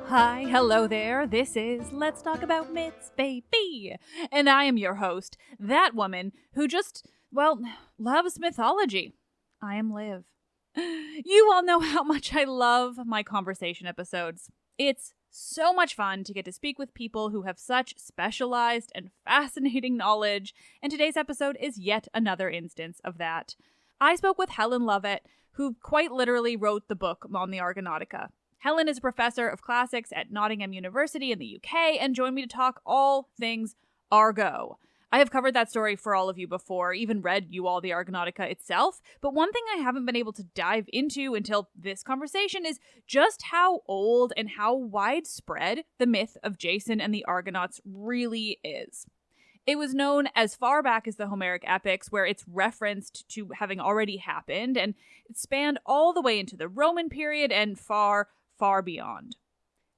Hi, hello there. This is Let's Talk About Myths, baby. And I am your host, that woman who just, loves mythology. I am Liv. You all know how much I love my conversation episodes. It's so much fun to get to speak with people who have such specialized and fascinating knowledge, and today's episode is yet another instance of that. I spoke with Helen Lovatt, who quite literally wrote the book on the Argonautika. Helen is a professor of classics at Nottingham University in the UK and joined me to talk all things Argo. I have covered that story for all of you before, even read you all the Argonautika itself, but one thing I haven't been able to dive into until this conversation is just how old and how widespread the myth of Jason and the Argonauts really is. It was known as far back as the Homeric epics, where it's referenced to having already happened, and it spanned all the way into the Roman period and far beyond.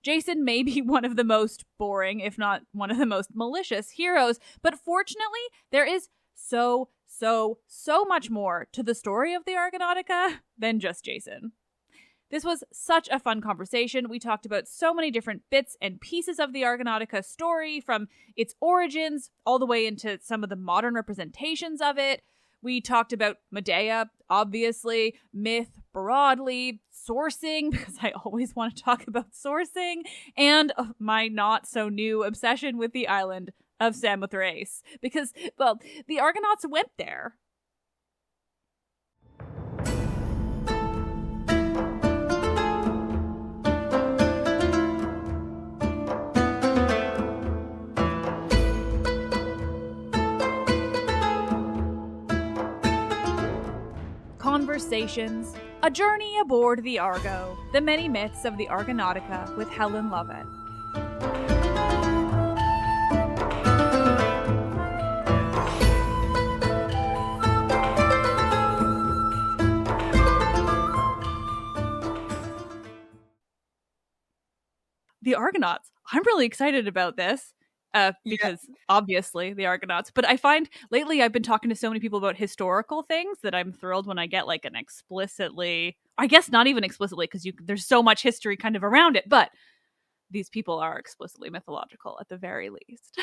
Jason may be one of the most boring, if not one of the most malicious heroes, but fortunately, there is so much more to the story of the Argonautika than just Jason. This was such a fun conversation. We talked about so many different bits and pieces of the Argonautika story, from its origins all the way into some of the modern representations of it. We talked about Medea, obviously, myth broadly, sourcing, because I always want to talk about sourcing, and my not-so-new obsession with the island of Samothrace, because, the Argonauts went there. Conversations, a journey aboard the Argo, the many myths of the Argonautika with Helen Lovatt. The Argonauts. I'm really excited about this. Because obviously the Argonauts, but I find lately I've been talking to so many people about historical things that I'm thrilled when I get like an explicitly, I guess not even explicitly, because there's so much history kind of around it, but these people are explicitly mythological at the very least.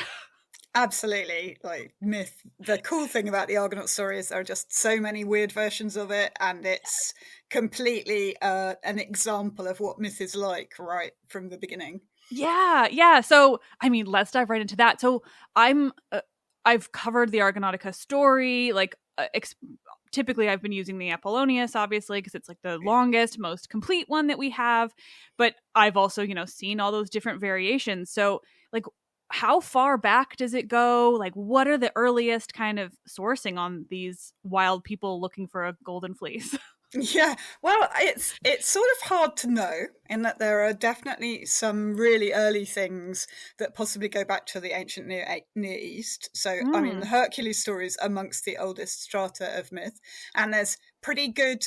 Absolutely. Like myth. The cool thing about the Argonaut story is there are just so many weird versions of it, and it's completely an example of what myth is like right from the beginning. Yeah. So, I mean, let's dive right into that. So, I've covered the Argonautika story. Like, typically, I've been using the Apollonius, obviously, because it's like the longest, most complete one that we have. But I've also, seen all those different variations. So, like, how far back does it go? Like, what are the earliest kind of sourcing on these wild people looking for a golden fleece? Yeah, well, it's sort of hard to know, in that there are definitely some really early things that possibly go back to the ancient Near East. So, I mean, the Hercules story is amongst the oldest strata of myth, and there's pretty good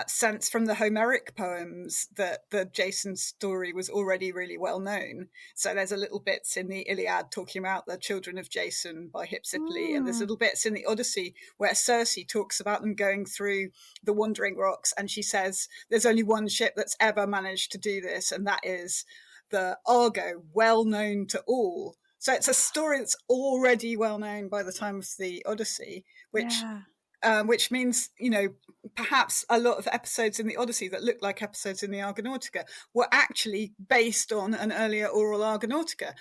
sense from the Homeric poems that the Jason story was already really well known. So there's a little bits in the Iliad talking about the children of Jason by Hypsipyle, and there's little bits in the Odyssey where Circe talks about them going through the Wandering Rocks, and she says there's only one ship that's ever managed to do this, and that is the Argo, well known to all. So it's a story that's already well known by the time of the Odyssey, which means, perhaps a lot of episodes in the Odyssey that look like episodes in the Argonautika were actually based on an earlier oral Argonautika.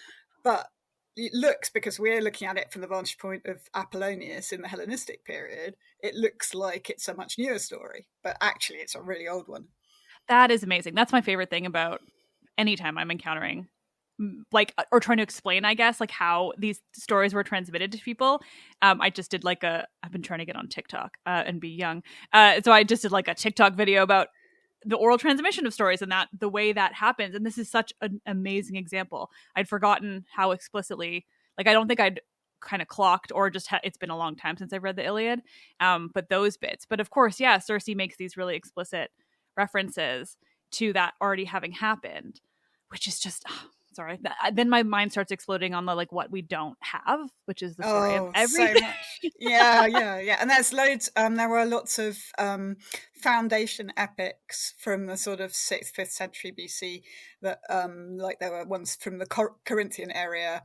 But it looks, because we're looking at it from the vantage point of Apollonius in the Hellenistic period, it looks like it's a much newer story, but actually it's a really old one. That is amazing. That's my favorite thing about anytime I'm encountering or trying to explain, I guess, like how these stories were transmitted to people. I just did I've been trying to get on TikTok and be young. So I just did like a TikTok video about the oral transmission of stories and that the way that happens. And this is such an amazing example. I'd forgotten how explicitly, like, I don't think I'd kind of clocked or just it's been a long time since I've read the Iliad. But those bits, but of course, yeah, Circe makes these really explicit references to that already having happened, which is just, sorry. Then my mind starts exploding on the, like, what we don't have, which is the story of everything. So much. Yeah. And there's loads. There were lots of foundation epics from the sort of 6th, 5th century BC that, like, there were ones from the Corinthian area,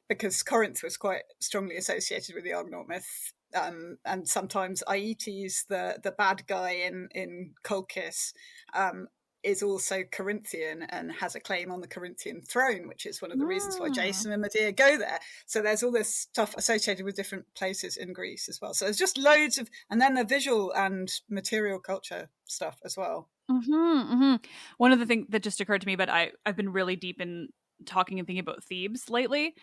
because Corinth was quite strongly associated with the Argonaut myth. And sometimes Aeetes, the bad guy in Colchis, is also Corinthian and has a claim on the Corinthian throne, which is one of the reasons why Jason and Medea go there. So there's all this stuff associated with different places in Greece as well. So there's just loads of, and then the visual and material culture stuff as well. One of the things that just occurred to me, but I've been really deep in talking and thinking about Thebes lately.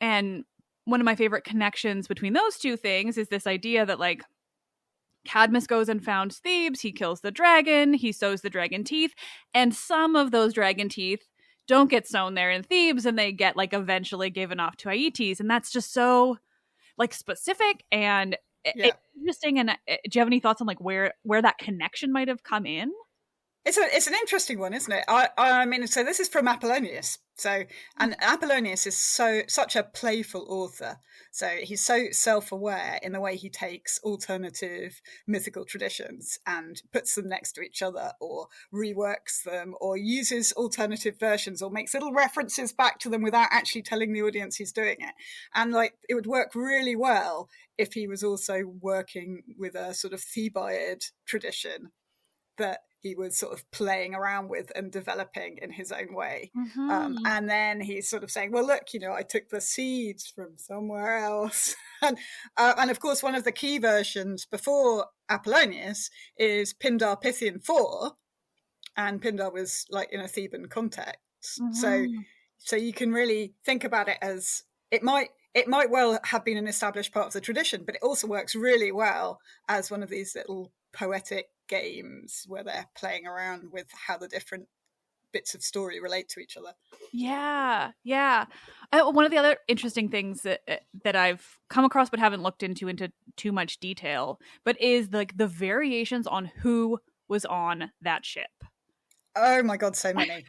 And one of my favorite connections between those two things is this idea that, like, Cadmus goes and founds Thebes, he kills the dragon, he sows the dragon teeth, and some of those dragon teeth don't get sown there in Thebes, and they get, like, eventually given off to Aeetes. And that's just so, like, specific and interesting. And do you have any thoughts on, like, where that connection might have come in? It's an interesting one, isn't it? I mean, so this is from Apollonius. So, and Apollonius is such a playful author. So he's so self-aware in the way he takes alternative mythical traditions and puts them next to each other, or reworks them, or uses alternative versions, or makes little references back to them without actually telling the audience he's doing it. And, like, it would work really well if he was also working with a sort of Thebaid tradition that he was sort of playing around with and developing in his own way. And then he's sort of saying, well, look, I took the seeds from somewhere else. And of course, one of the key versions before Apollonius is Pindar Pythian 4. And Pindar was, like, in a Theban context. So you can really think about it as it might well have been an established part of the tradition, but it also works really well as one of these little poetic games where they're playing around with how the different bits of story relate to each other. Yeah. One of the other interesting things that I've come across but haven't looked into too much detail, but is, like, the variations on who was on that ship. Oh my God, so many.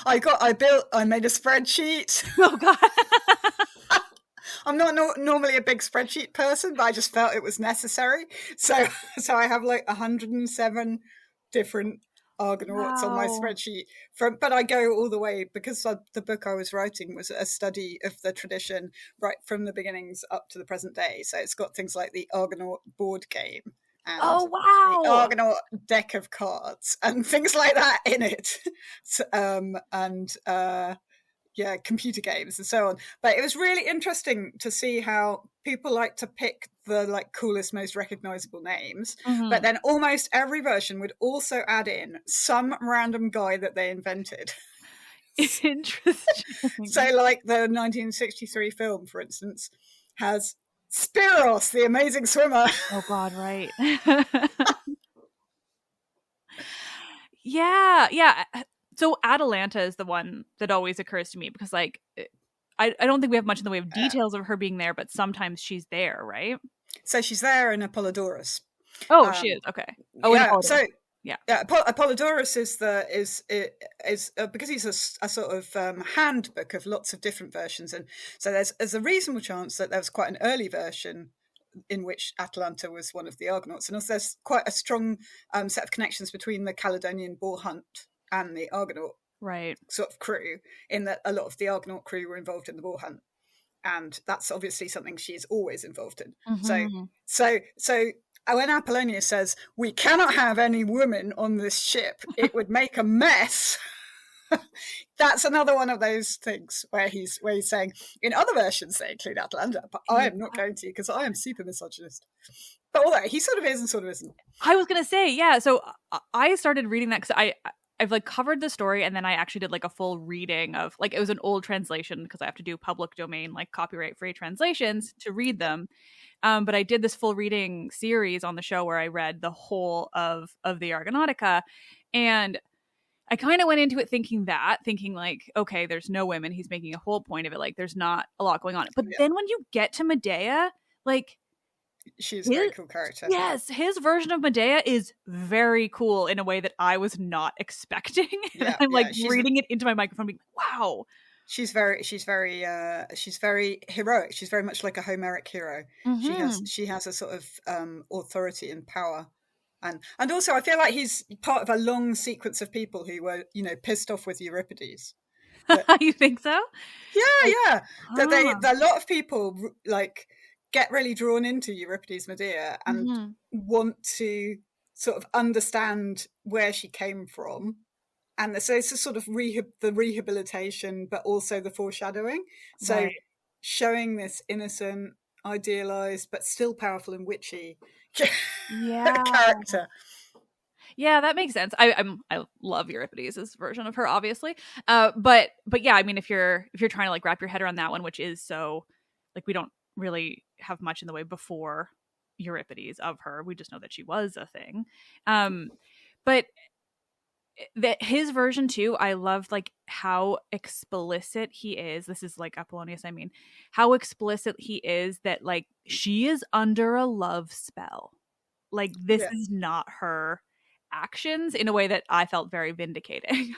I made a spreadsheet. Oh God. I'm not normally a big spreadsheet person, but I just felt it was necessary. So I have, like, 107 different Argonauts on my spreadsheet. But I go all the way, because the book I was writing was a study of the tradition right from the beginnings up to the present day. So it's got things like the Argonaut board game and the Argonaut deck of cards and things like that in it. Computer games and so on. But it was really interesting to see how people like to pick the, like, coolest, most recognizable names, but then almost every version would also add in some random guy that they invented. It's interesting. So, like, the 1963 film, for instance, has Spiros, the amazing swimmer. Oh God, right. Yeah. So Atalanta is the one that always occurs to me, because, like, I don't think we have much in the way of details of her being there, but sometimes she's there, right? So she's there in Apollodorus. Oh, she is. Okay. Oh, yeah. So Apollodorus is because he's a sort of handbook of lots of different versions, and so there's a reasonable chance that there was quite an early version in which Atalanta was one of the Argonauts, and also there's quite a strong set of connections between the Caledonian boar hunt and the Argonaut sort of crew, in that a lot of the Argonaut crew were involved in the boar hunt, and that's obviously something she's always involved in. So when Apollonius says we cannot have any women on this ship, it would make a mess. That's another one of those things where he's saying in other versions they include Atalanta, but I am not going to, because I am super misogynist. But although he sort of is and sort of isn't. I was gonna say, yeah. So I started reading that because I've like covered the story, and then I actually did like a full reading of, like, it was an old translation because I have to do public domain, like copyright free translations to read them. But I did this full reading series on the show where I read the whole of the Argonautica, and I kind of went into it thinking like, okay, there's no women. He's making a whole point of it. Like, there's not a lot going on. But then when you get to Medea, like, she's a very cool character. Yes, his version of Medea is very cool in a way that I was not expecting. And I'm like reading it into my microphone, being like, wow. She's very heroic. She's very much like a Homeric hero. Mm-hmm. She has a sort of authority and power. And also I feel like he's part of a long sequence of people who were, you know, pissed off with Euripides. You think so? Yeah. That a lot of people like get really drawn into Euripides' Medea and want to sort of understand where she came from. And so it's a sort of the rehabilitation, but also the foreshadowing. So showing this innocent, idealized, but still powerful and witchy character. Yeah, that makes sense. I love Euripides' version of her, obviously. But yeah, I mean, if you're trying to like wrap your head around that one, which is so, like, we don't really have much in the way before Euripides of her. We just know that she was a thing. But that his version too, I loved like how explicit he is. This is like Apollonius, I mean, how explicit he is that like she is under a love spell. Like, this is not her actions, in a way that I felt very vindicating.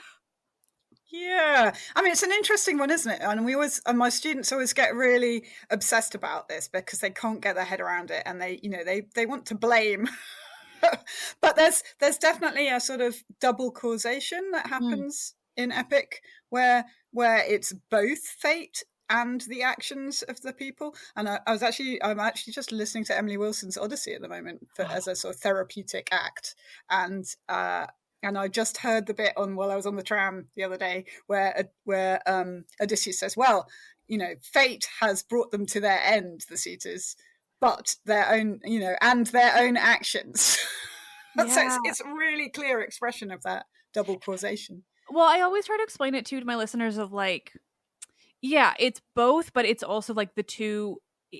Yeah, I mean, it's an interesting one, isn't it? And my students always get really obsessed about this because they can't get their head around it, and they want to blame. But there's definitely a sort of double causation that happens in epic, where it's both fate and the actions of the people. And I'm actually just listening to Emily Wilson's Odyssey at the moment as a sort of therapeutic act, and I just heard the bit while I was on the tram the other day where Odysseus says, well, you know, fate has brought them to their end, the suitors, but their own, you know, and their own actions. So it's a really clear expression of that double causation. Well, I always try to explain it to my listeners of like, yeah, it's both, but it's also like the two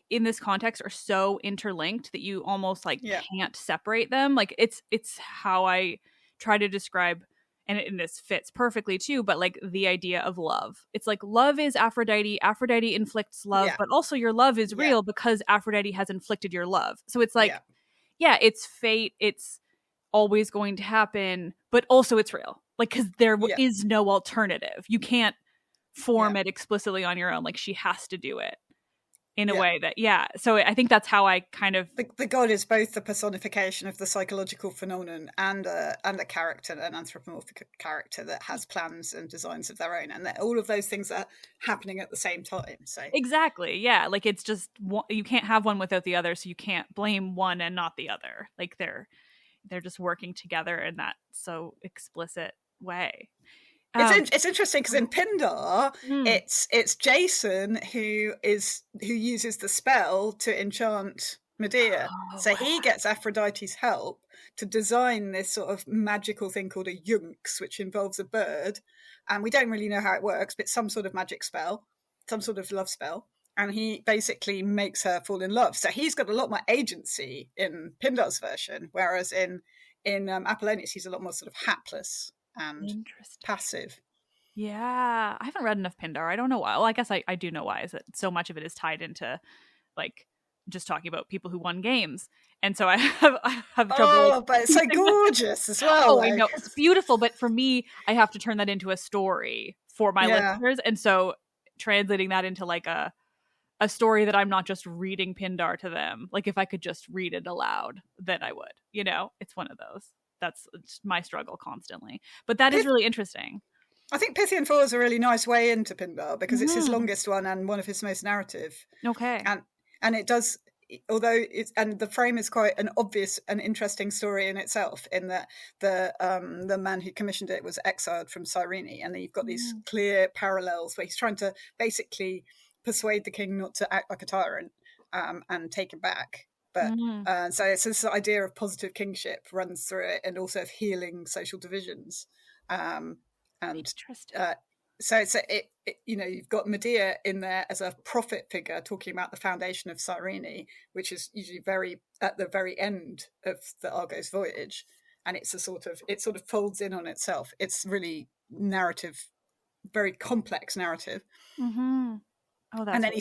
in this context are so interlinked that you almost like can't separate them. Like, it's how I try to describe, and this fits perfectly too, but like the idea of love. It's like love is Aphrodite inflicts love, but also your love is real because Aphrodite has inflicted your love. So it's like, it's fate, it's always going to happen, but also it's real, like, because there is no alternative. You can't form it explicitly on your own. Like, she has to do it in a way that so I think that's how I kind of the god is both the personification of the psychological phenomenon and a character, an anthropomorphic character that has plans and designs of their own, and that all of those things are happening at the same time. So exactly, like, it's just you can't have one without the other, so you can't blame one and not the other. Like, they're just working together in that so explicit way. It's interesting because in Pindar, it's Jason who uses the spell to enchant Medea. So he gets Aphrodite's help to design this sort of magical thing called a yunx, which involves a bird, and we don't really know how it works, but it's some sort of magic spell, some sort of love spell, and he basically makes her fall in love. So he's got a lot more agency in Pindar's version, whereas in Apollonius he's a lot more sort of hapless and passive. Yeah, I haven't read enough Pindar. I don't know why. Well, I guess I do know why. Is that so much of it is tied into like just talking about people who won games, and so I have trouble. Oh, but it's so gorgeous as well. I know, it's beautiful, but for me, I have to turn that into a story for my listeners, and so translating that into like a story that I'm not just reading Pindar to them. Like, if I could just read it aloud, then I would. You know, it's one of those. That's my struggle constantly. But that is really interesting. I think Pythian 4 is a really nice way into Pindar because it's his longest one and one of his most narrative. Okay. And it does, although the frame is quite an obvious and interesting story in itself, in that the man who commissioned it was exiled from Cyrene, and then you've got these clear parallels where he's trying to basically persuade the king not to act like a tyrant and take him back. But so it's this idea of positive kingship runs through it, and also of healing social divisions. And Interesting. So you've got Medea in there as a prophet figure talking about the foundation of Cyrene, which is usually at the very end of the Argo's voyage, and it sort of folds in on itself. It's really narrative, very complex narrative. Mm-hmm. Oh, that's and then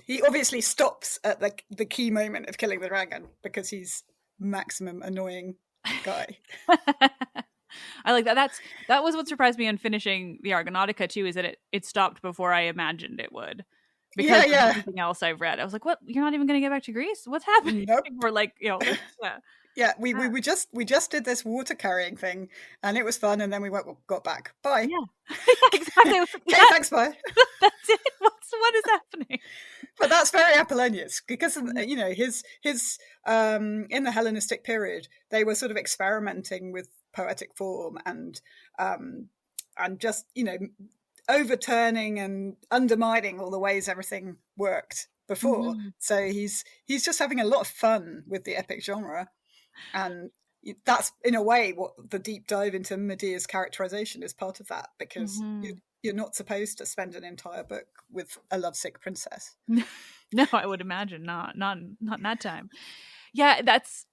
he obviously stops at the key moment of killing the dragon because he's maximum annoying guy. I like that. That was what surprised me in finishing the Argonautica too, is that it stopped before I imagined it would. Because of everything else I've read. I was like, what? You're not even going to get back to Greece? What's happening? Nope. We're like, Yeah, we just did this water carrying thing, and it was fun, and then we got back. Bye. Yeah, exactly. Okay, thanks, bye. That's it. What is happening? But that's very Apollonius, because his in the Hellenistic period, they were sort of experimenting with poetic form and just overturning and undermining all the ways everything worked before. Mm-hmm. So he's just having a lot of fun with the epic genre, and that's in a way what the deep dive into Medea's characterization is part of that, because you're not supposed to spend an entire book with a lovesick princess. No, I would imagine not in that time. Yeah,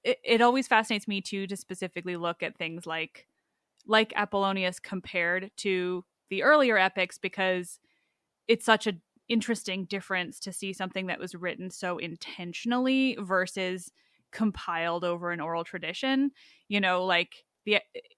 it always fascinates me too to specifically look at things like Apollonius compared to the earlier epics, because it's such an interesting difference to see something that was written so intentionally versus compiled over an oral tradition. Like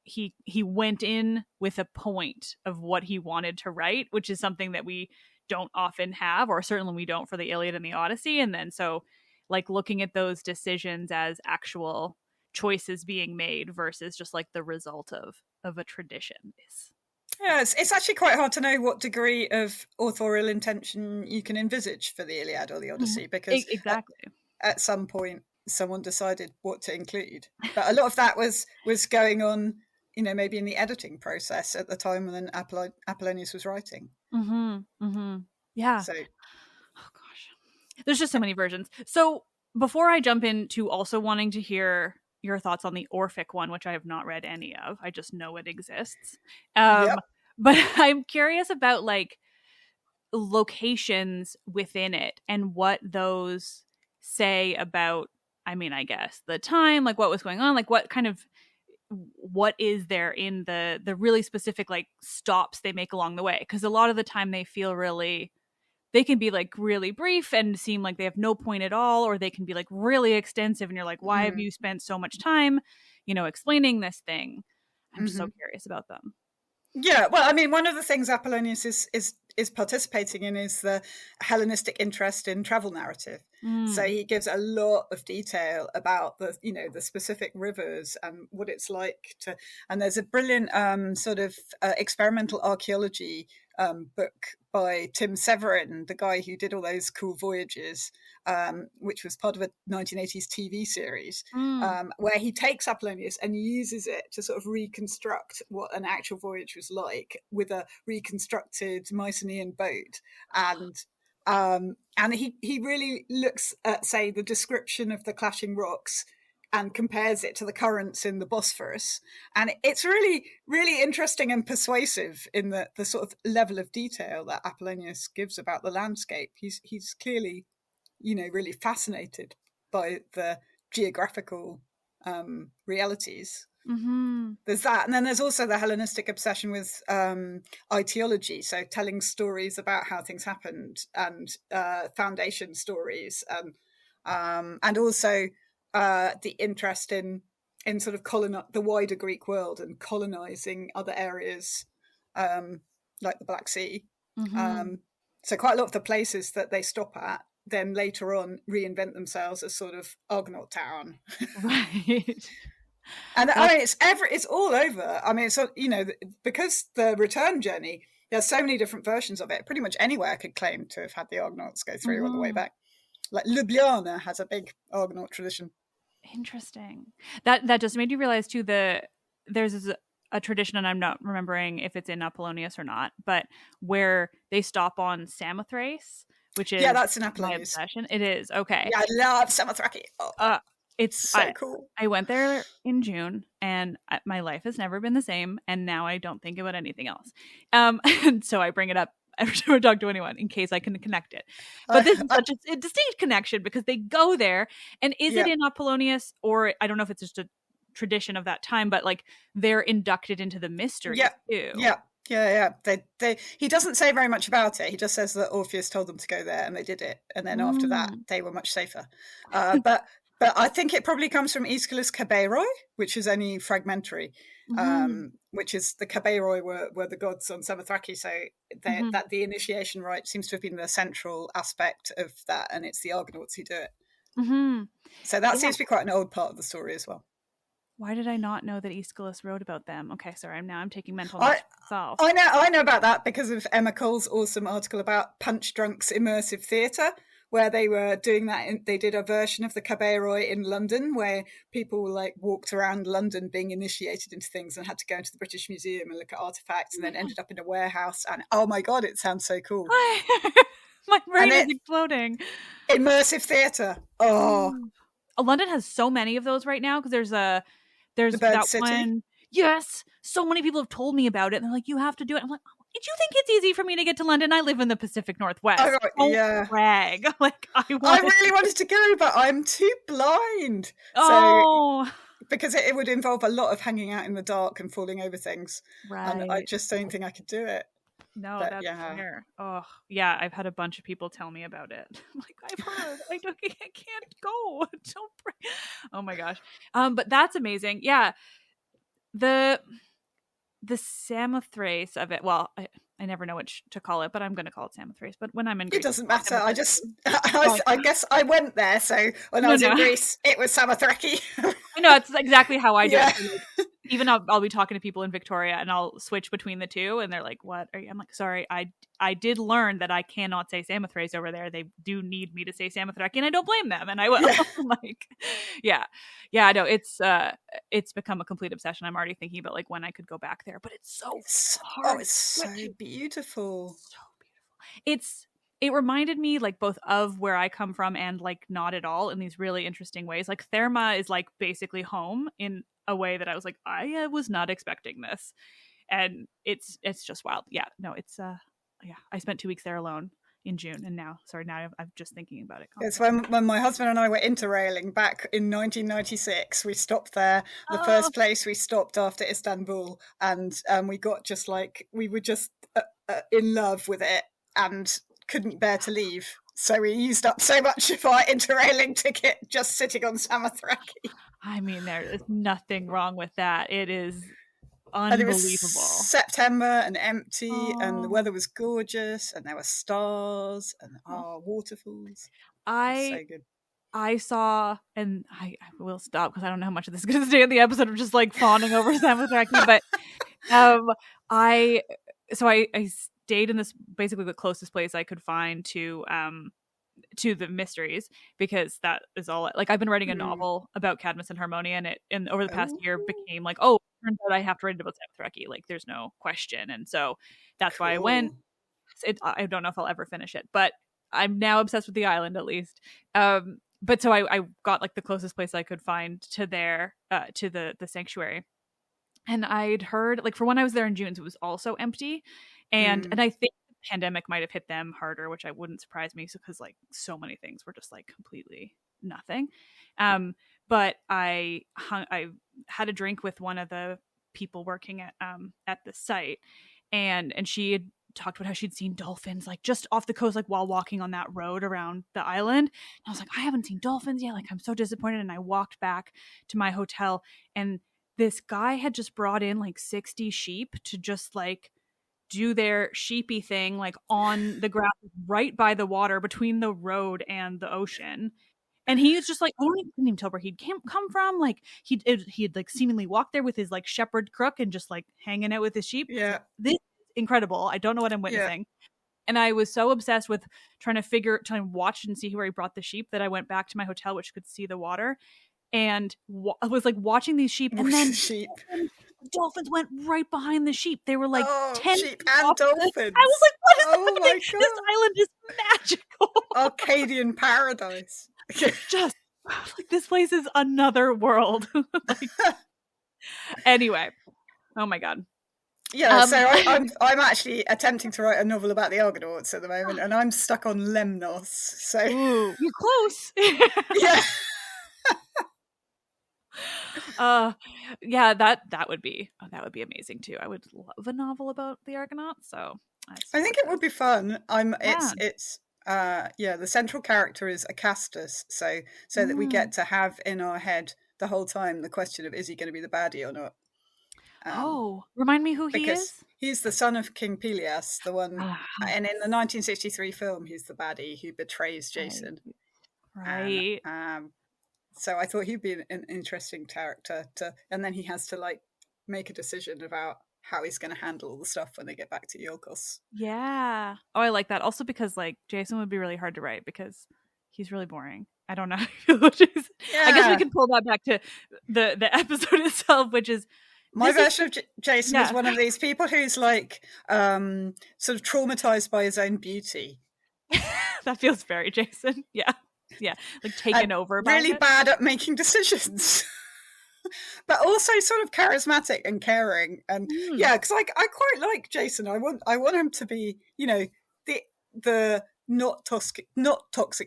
he went in with a point of what he wanted to write, which is something that we don't often have, or certainly we don't for the Iliad and the Odyssey. And then so like looking at those decisions as actual choices being made versus just like the result of a tradition is. Yeah, it's actually quite hard to know what degree of authorial intention you can envisage for the Iliad or the Odyssey, because exactly at some point someone decided what to include. But a lot of that was going on, maybe in the editing process at the time when Apollonius was writing. Yeah. So, oh gosh, there's just so many versions. So before I jump into also wanting to hear your thoughts on the Orphic one, which I have not read any of, I just know it exists. But I'm curious about like locations within it and what those say about, I guess the time, like what was going on, like what is there in the really specific like stops they make along the way, because a lot of the time they can be like really brief and seem like they have no point at all, or they can be like really extensive and you're like, why have you spent so much time explaining this thing? I'm just so curious about them. Yeah, well, one of the things Apollonius is participating in is the Hellenistic interest in travel narrative. So he gives a lot of detail about the specific rivers and what it's like to. And there's a brilliant sort of experimental archaeology book by Tim Severin, the guy who did all those cool voyages, which was part of a 1980s TV series, where he takes Apollonius and uses it to sort of reconstruct what an actual voyage was like with a reconstructed Mycenaean boat. And he really looks at, say, the description of the clashing rocks and compares it to the currents in the Bosphorus. And it's really, really interesting and persuasive in the sort of level of detail that Apollonius gives about the landscape. He's clearly, really fascinated by the geographical realities. There's that. And then there's also the Hellenistic obsession with etiology, so telling stories about how things happened, and foundation stories, and also the interest in sort of the wider Greek world and colonizing other areas, like the Black Sea. So quite a lot of the places that they stop at then later on reinvent themselves as sort of Argonaut town. Right. And it's all over. So because the return journey, there's so many different versions of it. Pretty much anywhere could claim to have had the Argonauts go through on the way back. Like Ljubljana has a big Argonaut tradition. Interesting. That just made you realize too there's a tradition, and I'm not remembering if it's in Apollonius or not, but where they stop on Samothrace, which is that's in Apollonius. My obsession. It is, okay. Yeah, I love Samothrace. It's so cool. I went there in June, and my life has never been the same, and now I don't think about anything else. And so I bring it up every time I talk to anyone in case I can connect it. But this is such a distinct connection because they go there, and is it in Apollonius, or I don't know if it's just a tradition of that time, but like they're inducted into the mysteries too. Yeah. He doesn't say very much about it. He just says that Orpheus told them to go there and they did it. And then after that, they were much safer. But I think it probably comes from Aeschylus Cabeiroi, which is only fragmentary, which is the Cabeiroi were the gods on Samothrace. So that the initiation rite seems to have been the central aspect of that. And it's the Argonauts who do it. So that seems to be quite an old part of the story as well. Why did I not know that Aeschylus wrote about them? Okay, sorry, I'm taking mental notes myself. I know about that because of Emma Cole's awesome article about Punch Drunk's immersive theatre, where they were doing that. They did a version of the Cabeiroi in London where people like walked around London being initiated into things and had to go into the British Museum and look at artifacts and then ended up in a warehouse. And oh my God, it sounds so cool. My brain is exploding. Immersive theatre. London has so many of those right now because there's the that City. one. Yes, so many people have told me about it, and they're like, "You have to do it." I'm like, "Did you think it's easy for me to get to London? I live in the Pacific Northwest." Don't brag. Like I really wanted to go, but I'm too blind. So, because it would involve a lot of hanging out in the dark and falling over things, and I just don't think I could do it. No, but, that's fair. Oh, yeah, I've had a bunch of people tell me about it. I'm like, I've heard. I can't go. Don't pray. Oh my gosh. But that's amazing. Yeah. The Samothrace of it. Well, I never know which to call it, but I'm going to call it Samothrace. But when I'm in Greece, it doesn't matter. I guess I went there. So when I was in Greece, it was Samothrace. I know, it's exactly how I do it. Even I'll be talking to people in Victoria and I'll switch between the two and they're like, what are you? I'm like, sorry, I did learn that I cannot say Samothrace over there. They do need me to say Samothrace and I don't blame them. And I will. I know it's become a complete obsession. I'm already thinking about like when I could go back there, but it's so hard. Oh, it's so beautiful. So beautiful. It reminded me like both of where I come from and like not at all in these really interesting ways. Like Therma is like basically home in a way that I was like, I was not expecting this. And it's just wild. Yeah, no, it's I spent 2 weeks there alone in June. And now I'm just thinking about it. It's when my husband and I were interrailing back in 1996. We stopped there. The first place we stopped after Istanbul. And we got just like, we were just in love with it and couldn't bear to leave. So we used up so much of our interrailing ticket just sitting on Samothrace. I mean, there is nothing wrong with that. It is unbelievable. And it was September and empty and the weather was gorgeous and there were stars and waterfalls. So good. I saw, and I will stop because I don't know how much of this is going to stay in the episode of just like fawning over Samothrace, but I stayed in this basically the closest place I could find to the mysteries because that is all like I've been writing a novel about Cadmus and Harmonia and over the past year became like, oh, it turns out I have to write about Samothrace, like there's no question. And so that's why I went. I don't know if I'll ever finish it, but I'm now obsessed with the island at least. But so I got like the closest place I could find to there to the sanctuary. And I'd heard like for when I was there in June, it was also empty. And I think the pandemic might have hit them harder, which I wouldn't surprise me because like so many things were just like completely nothing. But I had a drink with one of the people working at the site, and she had talked about how she'd seen dolphins like just off the coast, like while walking on that road around the island. And I was like, I haven't seen dolphins yet. Like I'm so disappointed. And I walked back to my hotel, and this guy had just brought in like 60 sheep to just like do their sheepy thing like on the grass right by the water between the road and the ocean. And he was just like, I couldn't even tell where he'd come from. Like he'd like seemingly walked there with his like shepherd crook and just like hanging out with his sheep. Yeah. This is incredible. I don't know what I'm witnessing. Yeah. And I was so obsessed with trying to watch and see where he brought the sheep that I went back to my hotel, which could see the water. And I was like watching these sheep, and then dolphins went right behind the sheep. They were like 10 sheep and dolphins. I was like, what is happening? This island is magical. Arcadian paradise. Just Like, this place is another world. Like, anyway, oh my god. Yeah, so I'm actually attempting to write a novel about the Argonauts at the moment, and I'm stuck on Lemnos. So ooh, you're close. yeah. Yeah, that would be amazing too. I would love a novel about the Argonauts. So I think it would be fun. Yeah. It's the central character is Acastus, so that we get to have in our head the whole time the question of, is he going to be the baddie or not? Remind me who he Because is. he's the son of King Pelias, the one, and in the 1963 film, he's the baddie who betrays Jason. Right. And, so I thought he'd be an interesting character and then he has to like make a decision about how he's going to handle all the stuff when they get back to Yorkos. Yeah. Oh, I like that. Also because like Jason would be really hard to write because he's really boring. I don't know. I guess we can pull that back to the episode itself, which is my version of Jason is one of these people who's like sort of traumatized by his own beauty. That feels very Jason. Yeah. Yeah. Like taken over by really bad at making decisions. But also sort of charismatic and caring, and because I quite like Jason. I want him to be, you know, the not toxic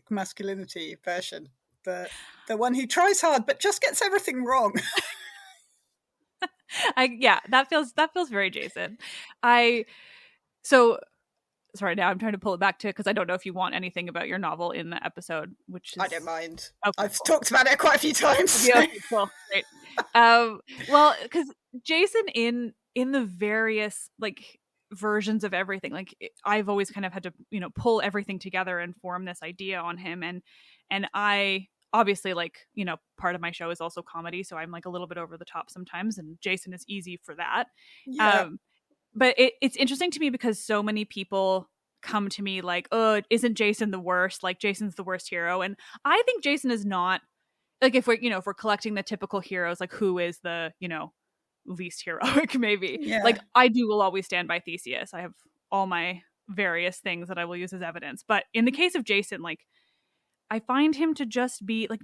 masculinity version, the one who tries hard but just gets everything wrong. That feels very Jason. Sorry, now I'm trying to pull it back to, because I don't know if you want anything about your novel in the episode, which is... I don't mind. Okay, I've talked about it quite a few times. Yeah, cool. Great. Well, because Jason in the various like versions of everything, like I've always kind of had to, you know, pull everything together and form this idea on him, and I obviously, like, you know, part of my show is also comedy, so I'm like a little bit over the top sometimes, and Jason is easy for that. Yeah. But it's interesting to me because so many people come to me like, oh, isn't Jason the worst? Like, Jason's the worst hero. And I think Jason is not, like, if we're collecting the typical heroes, like who is the, you know, least heroic maybe. Yeah. Like, will always stand by Theseus. I have all my various things that I will use as evidence. But in the case of Jason, like, I find him to just be like,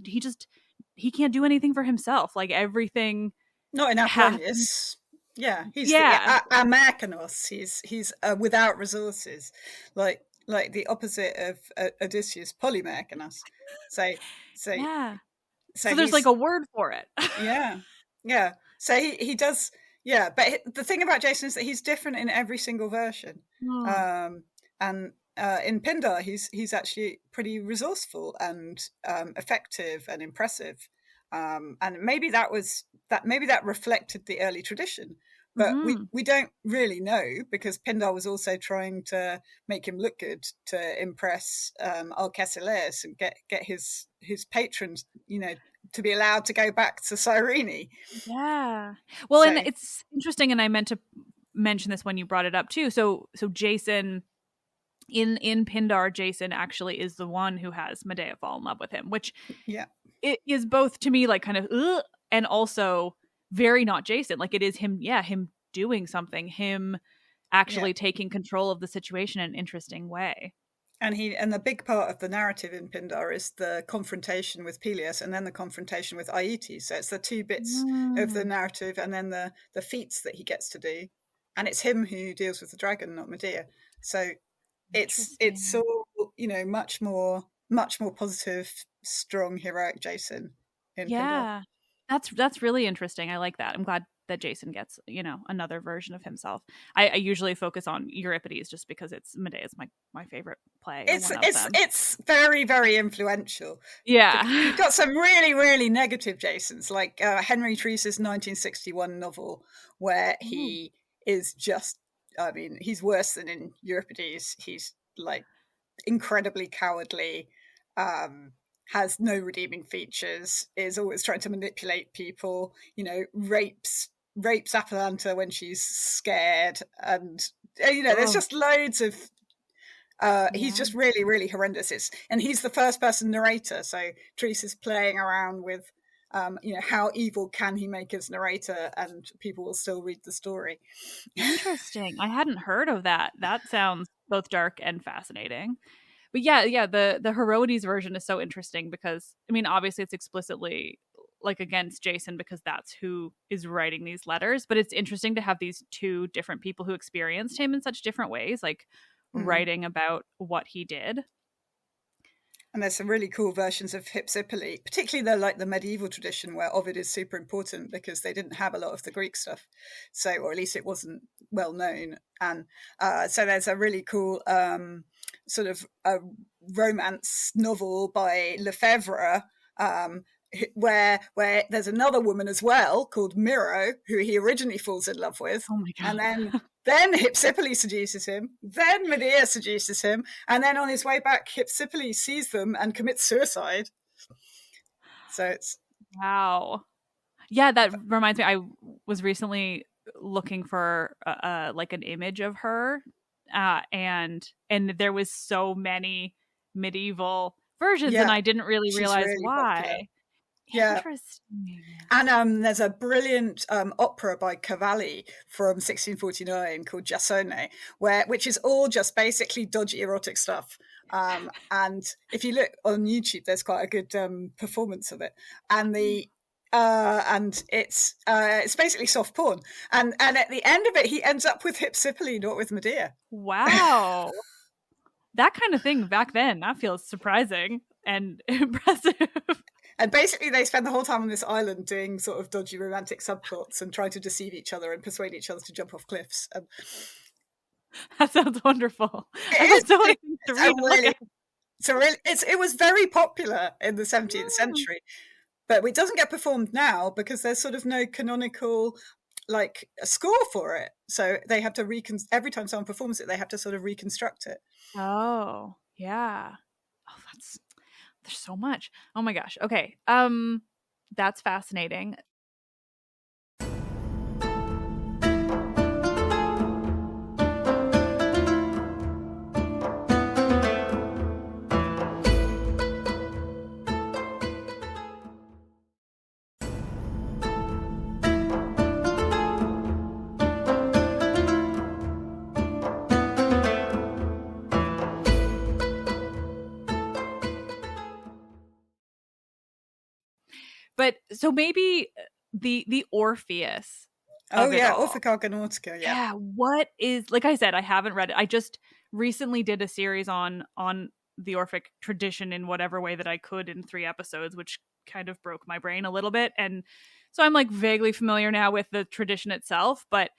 he can't do anything for himself. Like, everything. Not enough happens. Yeah, he's Americanos. He's without resources, like the opposite of Odysseus, Polymercanos. So there's like a word for it. yeah. So he does. Yeah, but the thing about Jason is that he's different in every single version. And in Pindar, he's actually pretty resourceful and effective and impressive. And maybe that reflected the early tradition, but we don't really know, because Pindar was also trying to make him look good to impress Alcesilaus and get his patrons, you know, to be allowed to go back to Cyrene. Yeah. Well, and it's interesting, and I meant to mention this when you brought it up too. So Jason, in Pindar, Jason actually is the one who has Medea fall in love with him, which it is both to me like kind of and also very not Jason. Like, it is him doing something, him actually taking control of the situation in an interesting way. And the big part of the narrative in Pindar is the confrontation with Pelias and then the confrontation with Aeetes. So it's the two bits of the narrative, and then the feats that he gets to do. And it's him who deals with the dragon, not Medea. So it's all, you know, much more positive, strong, heroic Jason in Pindar. That's really interesting. I like that. I'm glad that Jason gets, you know, another version of himself. I usually focus on Euripides just because Medea's my favorite play. It's very, very influential. Yeah. You've got some really, really negative Jasons, like Henry Treece's 1961 novel, where he is just, I mean, he's worse than in Euripides. He's like incredibly cowardly, has no redeeming features, is always trying to manipulate people, you know, rapes Atalanta when she's scared, and you know, there's just loads of he's just really, really horrendous. And he's the first person narrator, so Treece is playing around with you know, how evil can he make his narrator, and people will still read the story. Interesting. I hadn't heard of that. That sounds both dark and fascinating. But yeah, the Herodes version is so interesting because, I mean, obviously it's explicitly like against Jason because that's who is writing these letters, but it's interesting to have these two different people who experienced him in such different ways, like writing about what he did. And there's some really cool versions of Hypsipyle, particularly the medieval tradition where Ovid is super important because they didn't have a lot of the Greek stuff. So, or at least it wasn't well known. And so there's a really cool sort of a romance novel by Lefebvre, where there's another woman as well called Miro, who he originally falls in love with. Oh my God. And then Hypsipyle seduces him, then Medea seduces him, and then on his way back, Hypsipyle sees them and commits suicide. So it's... Wow. Yeah, that reminds me, I was recently looking for like an image of her, and there was so many medieval versions, and I didn't really realize really why. Popular. Yeah. Interesting. And there's a brilliant opera by Cavalli from 1649 called Giasone, which is all just basically dodgy erotic stuff. And if you look on YouTube, there's quite a good performance of it. And it's basically soft porn. And at the end of it, he ends up with Hypsipyle, not with Medea. Wow. That kind of thing back then, that feels surprising and impressive. And basically they spend the whole time on this island doing sort of dodgy romantic subplots and trying to deceive each other and persuade each other to jump off cliffs. That sounds wonderful. It was very popular in the 17th century, but it doesn't get performed now because there's sort of no canonical like a score for it. So they have to every time someone performs it, they have to sort of reconstruct it. Oh, yeah. Oh, there's so much. Oh my gosh. Okay. That's fascinating. But so maybe the Orpheus. Oh yeah, Argonautika. Yeah. What is, like I said, I haven't read it. I just recently did a series on the Orphic tradition in whatever way that I could in 3 episodes, which kind of broke my brain a little bit. And so I'm like vaguely familiar now with the tradition itself, but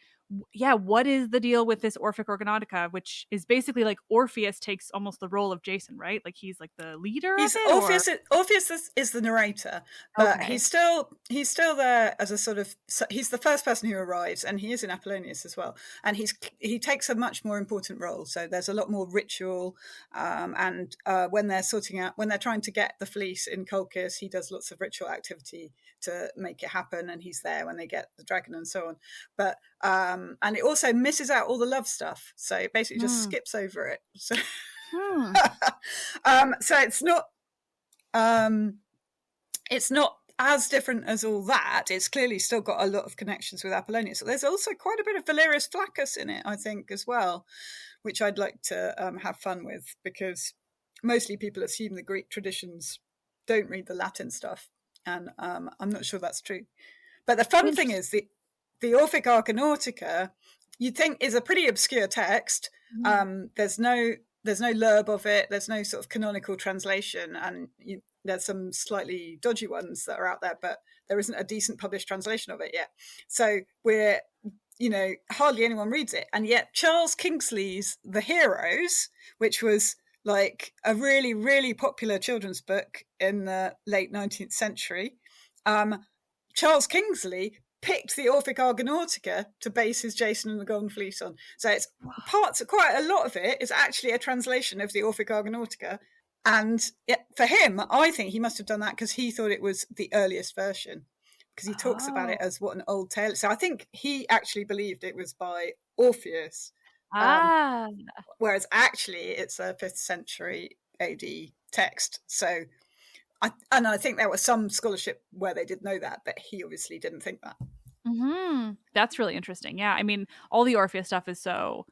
yeah, what is the deal with this Orphic Argonautika, which is basically like Orpheus takes almost the role of Jason, right? Like he's like the leader of it? Orpheus is the narrator, but he's still there as a sort of, he's the first person who arrives, and he is in Apollonius as well, and he takes a much more important role. So there's a lot more ritual, and when they're trying to get the fleece in Colchis, he does lots of ritual activity to make it happen, and he's there when they get the dragon and so on. But and it also misses out all the love stuff, so it basically just skips over it. So, so it's not as different as all that. It's clearly still got a lot of connections with Apollonius. So there's also quite a bit of Valerius Flaccus in it, I think, as well, which I'd like to have fun with, because mostly people assume the Greek traditions don't read the Latin stuff, and I'm not sure that's true. But the fun thing is the Orphic Argonautika, you'd think, is a pretty obscure text. There's no lerb of it. There's no sort of canonical translation, and there's some slightly dodgy ones that are out there, but there isn't a decent published translation of it yet. So hardly anyone reads it. And yet Charles Kingsley's The Heroes, which was like a really, really popular children's book in the late 19th century, Charles Kingsley picked the Orphic Argonautika to base his Jason and the Golden Fleece on. So it's quite a lot of it is actually a translation of the Orphic Argonautika. And for him, I think he must have done that because he thought it was the earliest version, because he talks about it as what an old tale. So I think he actually believed it was by Orpheus. Whereas actually it's a 5th century AD text. So I think there was some scholarship where they did know that, but he obviously didn't think that. That's really interesting. Yeah, I mean, all the Orpheus stuff is so,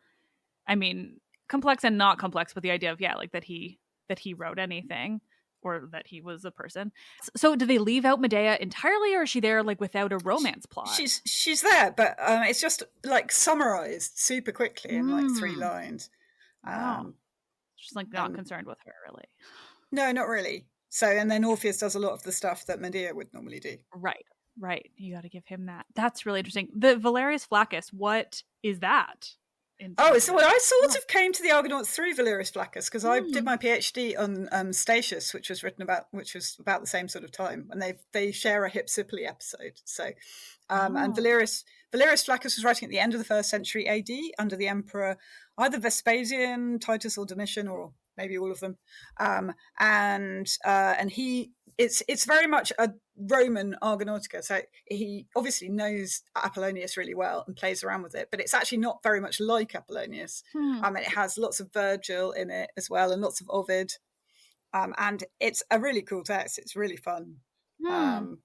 complex and not complex, but the idea of, like that he that he wrote anything or that he was a person. So do they leave out Medea entirely, or is she there like without a romance plot? She's there, but it's just like summarized super quickly in like 3 lines. Wow. She's like not concerned with her, really. No, not really. So, and then Orpheus does a lot of the stuff that Medea would normally do. Right. You got to give him that. That's really interesting. The Valerius Flaccus, what is that? So I sort of came to the Argonauts through Valerius Flaccus, because I did my PhD on Statius, which was about the same sort of time, and they share a Hypsipyle episode. So, and Valerius Flaccus was writing at the end of the 1st century AD under the emperor either Vespasian, Titus, or Domitian, or maybe all of them. And it's very much a Roman Argonautica. So he obviously knows Apollonius really well and plays around with it, but it's actually not very much like Apollonius. It has lots of Virgil in it as well, and lots of Ovid. And it's a really cool text. It's really fun. And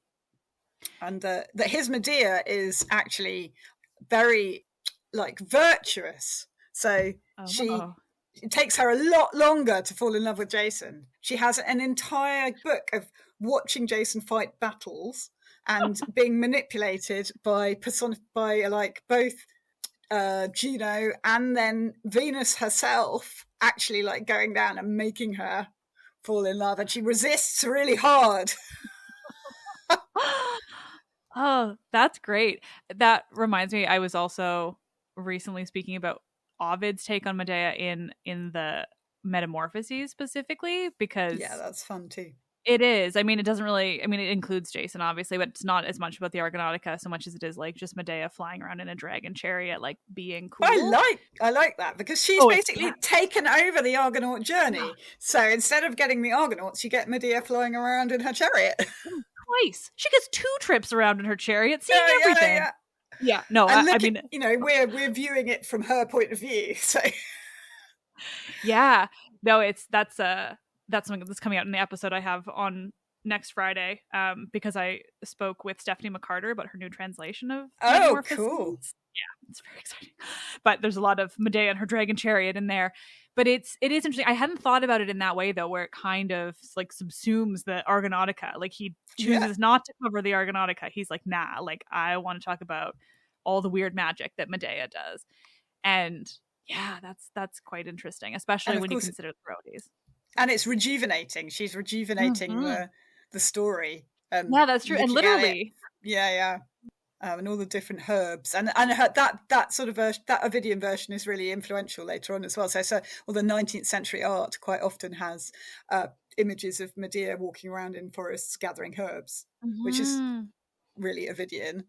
that his Medea is actually very like virtuous. So it takes her a lot longer to fall in love with Jason. She has an entire book of watching Jason fight battles and being manipulated by like both Juno and then Venus herself, actually like going down and making her fall in love, and she resists really hard. Oh, that's great. That reminds me, I was also recently speaking about Ovid's take on Medea in the Metamorphoses specifically, because that's fun too. It is. I mean, it doesn't really, it includes Jason obviously, but it's not as much about the Argonautica so much as it is like just Medea flying around in a dragon chariot, like being cool. I like that, because she's basically taken over the Argonaut journey. So instead of getting the Argonauts, you get Medea flying around in her chariot. Twice. She gets 2 trips around in her chariot, seeing everything. Yeah. No, I mean, we're viewing it from her point of view. So yeah, no, that's something that's coming out in the episode I have on next Friday, because I spoke with Stephanie McCarter about her new translation of Metamorphoses. Cool. Yeah, it's very exciting. But there's a lot of Medea and her dragon chariot in there. But it is interesting. I hadn't thought about it in that way, though, where it kind of like subsumes the Argonautica. Like he chooses not to cover the Argonautica. He's like, nah, like I want to talk about all the weird magic that Medea does. And yeah, that's quite interesting, especially when you consider the Rhodes. And it's rejuvenating. She's rejuvenating the story. Yeah, that's true. And literally. And all the different herbs. And her, that sort of version, that Ovidian version is really influential later on as well. So the 19th century art quite often has images of Medea walking around in forests gathering herbs, which is really Ovidian.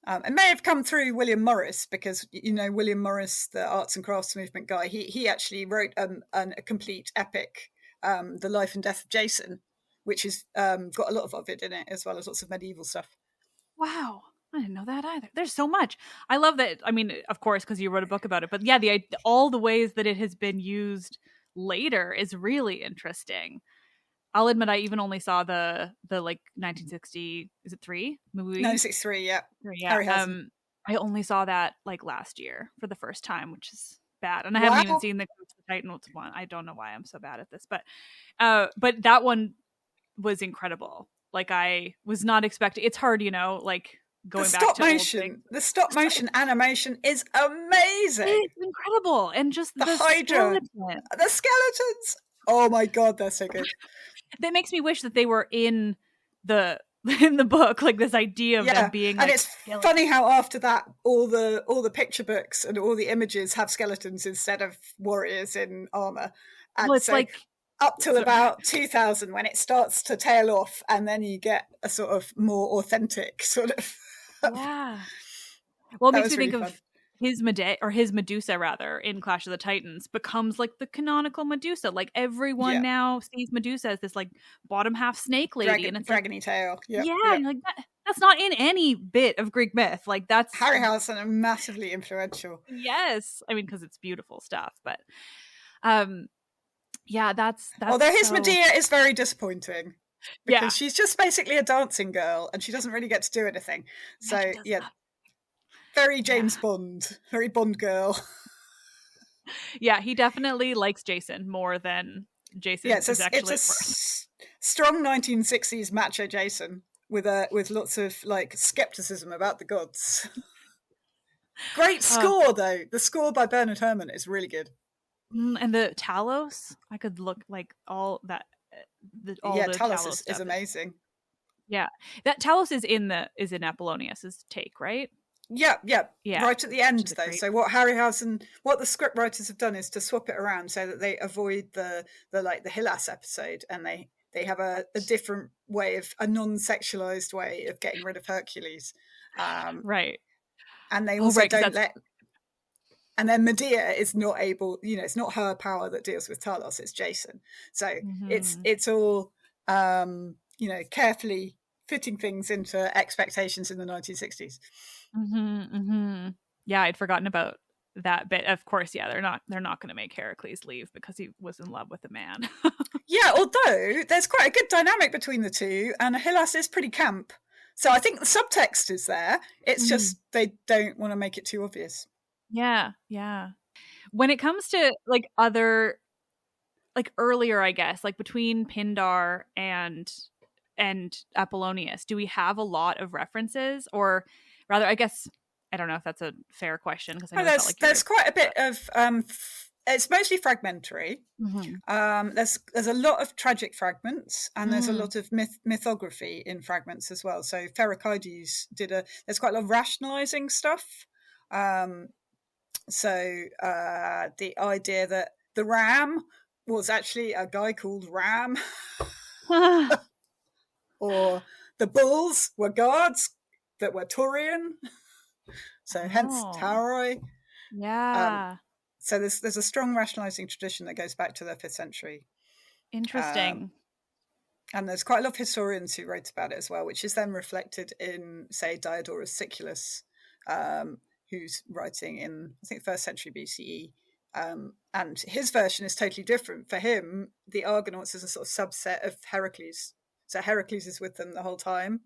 It may have come through William Morris, because William Morris, the arts and crafts movement guy, he actually wrote a complete epic, The Life and Death of Jason, which has got a lot of Ovid in it, as well as lots of medieval stuff. Wow, I didn't know that either. There's so much. I love that. I mean, of course, because you wrote a book about it, but yeah, all the ways that it has been used later is really interesting. I'll admit, I even only saw the like 1960, is it 3 movie? 1963, yeah. I only saw that like last year for the first time, which is bad. And I haven't even seen the Titans one. I don't know why I'm so bad at this, but that one was incredible. Like I was not expecting. It's hard, like going back to old things. The stop motion animation is amazing. It's incredible, and just the Hydra, the skeletons. Oh my god, they're so good. That makes me wish that they were in the book, like this idea of them being like, and it's funny how after that all the picture books and all the images have skeletons instead of warriors in armor. And it's like up till about 2000 when it starts to tail off, and then you get a sort of more authentic sort of well, it makes me think of his Medusa rather in Clash of the Titans becomes like the canonical Medusa. Like everyone now sees Medusa as this like bottom half snake lady, and it's dragony tail. And like that's not in any bit of Greek myth. Like that's Harryhausen are massively influential. Yes, I mean because it's beautiful stuff, but that's although his Medea is very disappointing because she's just basically a dancing girl and she doesn't really get to do anything. So very James Bond, very Bond girl. Yeah, he definitely likes Jason more than Jason Yeah, is actually strong 1960s macho Jason with lots of like skepticism about the gods. Great score though. The score by Bernard Herrmann is really good. And the Talos, I could look like all that. All the Talos stuff is amazing. Yeah, that Talos is in Apollonius's take, right? Yeah. Right at the end, though. Great. So what what the script writers have done is to swap it around so that they avoid the Hylas episode, and they have a different way of a non-sexualized way of getting rid of Hercules. Right. And they also don't let. And then Medea is not able. It's not her power that deals with Talos. It's Jason. So it's all carefully fitting things into expectations in the 1960s. Yeah, I'd forgotten about that bit. Of course, yeah, they're not going to make Heracles leave because he was in love with a man. Yeah, although there's quite a good dynamic between the two, and Hylas is pretty camp. So I think the subtext is there. It's just they don't want to make it too obvious. Yeah. When it comes to like other, like earlier, I guess, like between Pindar and Apollonius, do we have a lot of references, or rather, I guess I don't know if that's a fair question because there's quite a bit of it's mostly fragmentary. There's a lot of tragic fragments, and there's a lot of mythography in fragments as well. So Pherecydes there's quite a lot of rationalizing stuff. So the idea that the ram was actually a guy called Ram, or the bulls were gods that were Taurian. So hence Tauroi. Yeah. So there's a strong rationalizing tradition that goes back to the 5th century. Interesting. And there's quite a lot of historians who wrote about it as well, which is then reflected in, say, Diodorus Siculus, who's writing in, I think, 1st century BCE. And his version is totally different. For him, the Argonauts is a sort of subset of Heracles. So Heracles is with them the whole time.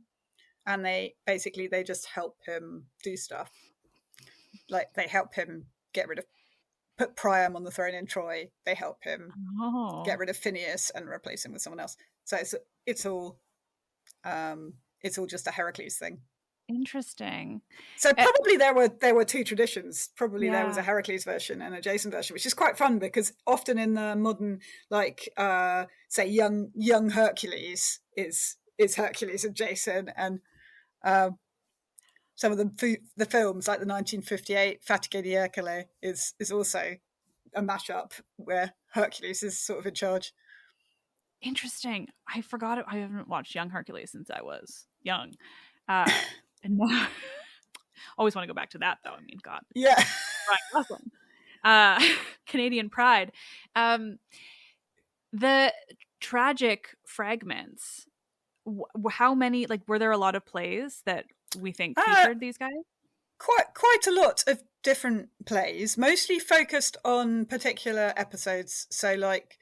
And they just help him do stuff. Like they help him put Priam on the throne in Troy. They help him get rid of Phineus and replace him with someone else. So it's all just a Heracles thing. Interesting. So probably there were two traditions. Probably there was a Heracles version and a Jason version, which is quite fun because often in the modern, like say young Hercules is Hercules and Jason, and some of the films like the 1958 Fatigue di Ercole is also a mashup where Hercules is sort of in charge. Interesting. I forgot it. I haven't watched Young Hercules since I was young. And now, always want to go back to that, though. I mean, God. Yeah. Right, awesome. Canadian pride. The tragic fragments. How many? Like, were there a lot of plays that we think featured these guys? Quite a lot of different plays, mostly focused on particular episodes. So, like,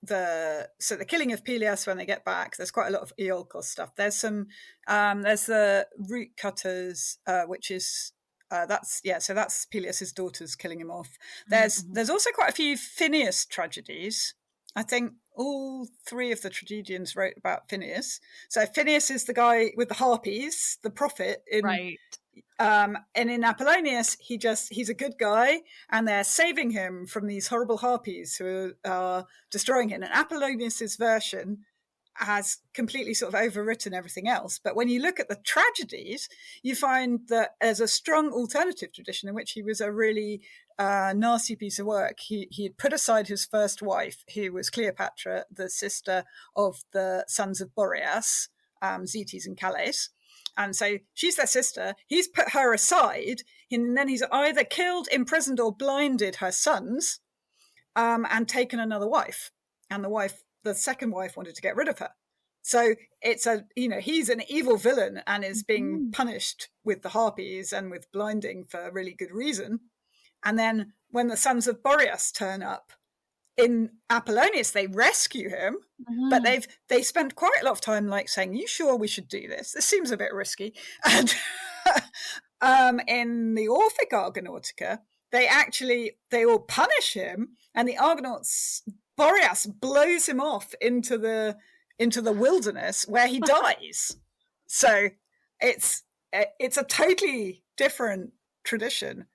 the killing of Peleus when they get back. There's quite a lot of Iolcos stuff. There's some there's the root cutters, which is that's Peleus's daughters killing him off. There's also quite a few Phineus tragedies. I think all 3 of the tragedians wrote about Phineus. So Phineus is the guy with the harpies, the prophet in right. And in Apollonius, he's a good guy, and they're saving him from these horrible harpies who are destroying him. And Apollonius's version has completely sort of overwritten everything else. But when you look at the tragedies, you find that there's a strong alternative tradition in which he was a really nasty piece of work. He had put aside his first wife, who was Cleopatra, the sister of the sons of Boreas, Zetes and Calais. And so she's their sister. He's put her aside, and then he's either killed, imprisoned, or blinded her sons, and taken another wife. And the second wife wanted to get rid of her. So it's he's an evil villain and is being punished with the harpies and with blinding for a really good reason. And then when the sons of Boreas turn up in Apollonius, they rescue him, but they spend quite a lot of time like saying, "You sure we should do this? This seems a bit risky." And in the Orphic Argonautica, they all punish him, and the Argonauts Boreas blows him off into the wilderness where he dies. So it's a totally different tradition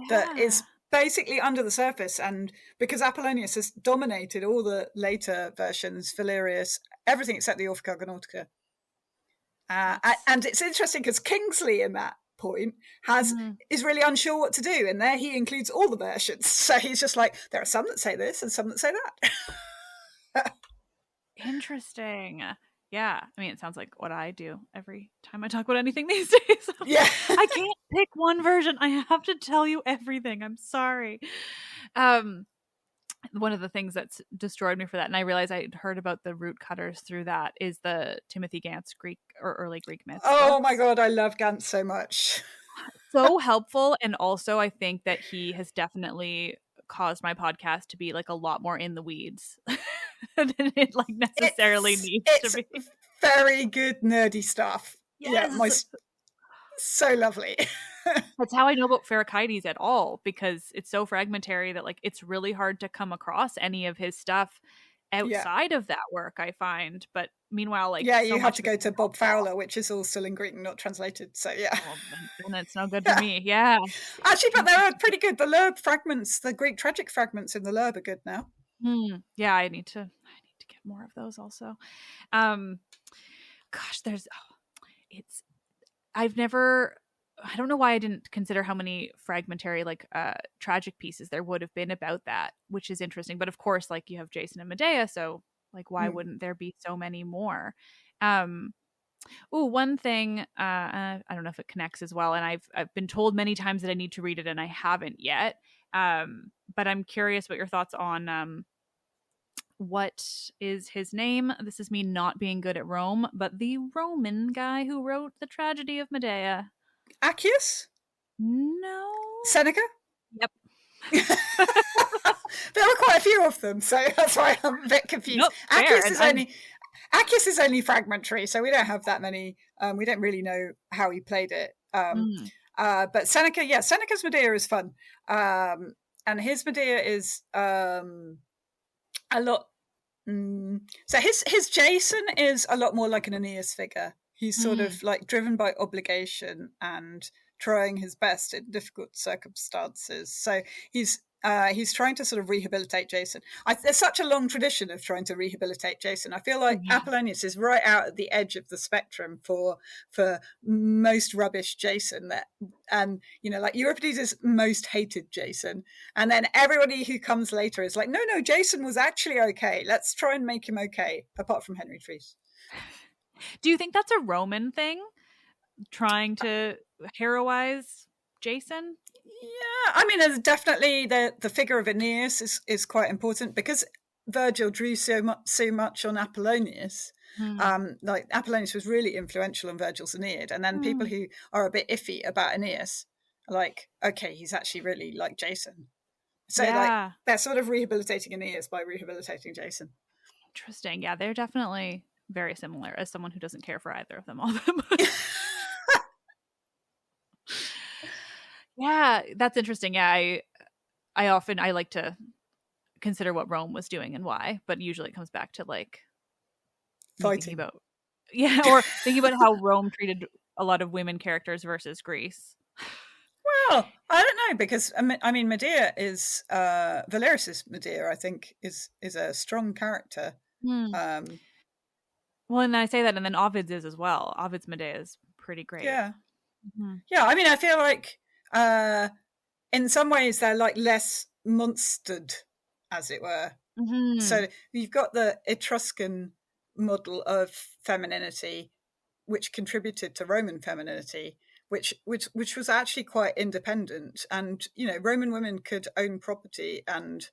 that is basically under the surface, and because Apollonius has dominated all the later versions, Valerius, everything except the Orphic Argonautica. And it's interesting because Kingsley in that point is really unsure what to do, and there he includes all the versions. So he's just like, there are some that say this and some that say that. Interesting. Yeah, I mean, it sounds like what I do every time I talk about anything these days. Yeah. I can't pick one version. I have to tell you everything. I'm sorry. One of the things that's destroyed me for that, and I realized I'd heard about the root cutters through that, is the Timothy Gantz Greek or early Greek myths. Oh my God, I love Gantz so much. So helpful. And also I think that he has definitely caused my podcast to be like a lot more in the weeds than it like necessarily needs to be. Very good nerdy stuff. Yes. Yeah, so lovely. That's how I know about Pherecydes at all, because it's so fragmentary that like it's really hard to come across any of his stuff outside of that work, I find. But meanwhile, like, you have to go to Bob Fowler, which is all still in Greek and not translated. So and it's no good for me. Yeah, actually, but they're pretty good. The Lerb fragments, the Greek tragic fragments in the Lerb are good now. Yeah, I need to get more of those also. Gosh, I don't know why I didn't consider how many fragmentary like tragic pieces there would have been about that, which is interesting. But of course, like, you have Jason and Medea, so like why wouldn't there be so many more? One thing, I don't know if it connects as well, and I've been told many times that I need to read it and I haven't yet. But I'm curious what your thoughts on what is his name? This is me not being good at Rome, but the Roman guy who wrote the tragedy of Medea. Accius? No. Seneca? Yep. There were quite a few of them, so that's why I'm a bit confused. Nope, Accius is only fragmentary, so we don't have that many. We don't really know how he played it. But Seneca, Seneca's Medea is fun. And his Medea is a lot. So his Jason is a lot more like an Aeneas figure. He's sort of like driven by obligation and trying his best in difficult circumstances. So he's trying to sort of rehabilitate Jason. There's such a long tradition of trying to rehabilitate Jason. I feel like Apollonius is right out at the edge of the spectrum for most rubbish Jason. And like Euripides is most hated Jason, and then everybody who comes later is like, no, Jason was actually okay. Let's try and make him okay. Apart from Henry Treece. Do you think that's a Roman thing, trying to heroize Jason? Yeah, I mean, definitely the figure of Aeneas is quite important, because Virgil drew so much on Apollonius. Like Apollonius was really influential on Virgil's Aeneid, and then people who are a bit iffy about Aeneas are like, okay, he's actually really like Jason. So like they're sort of rehabilitating Aeneas by rehabilitating Jason. Interesting. Yeah, they're definitely very similar, as someone who doesn't care for either of them all that much. Yeah, that's interesting. Yeah, I like to consider what Rome was doing and why, but usually it comes back to like fighting or thinking about how Rome treated a lot of women characters versus Greece. Well, I don't know, because I mean Medea is Valerius's Medea, I think, is a strong character. Well, and I say that, and then Ovid's is as well. Ovid's Medea is pretty great. Yeah. Yeah, I mean, I feel like in some ways they're like less monstered, as it were. So you've got the Etruscan model of femininity, which contributed to Roman femininity, which was actually quite independent. And Roman women could own property and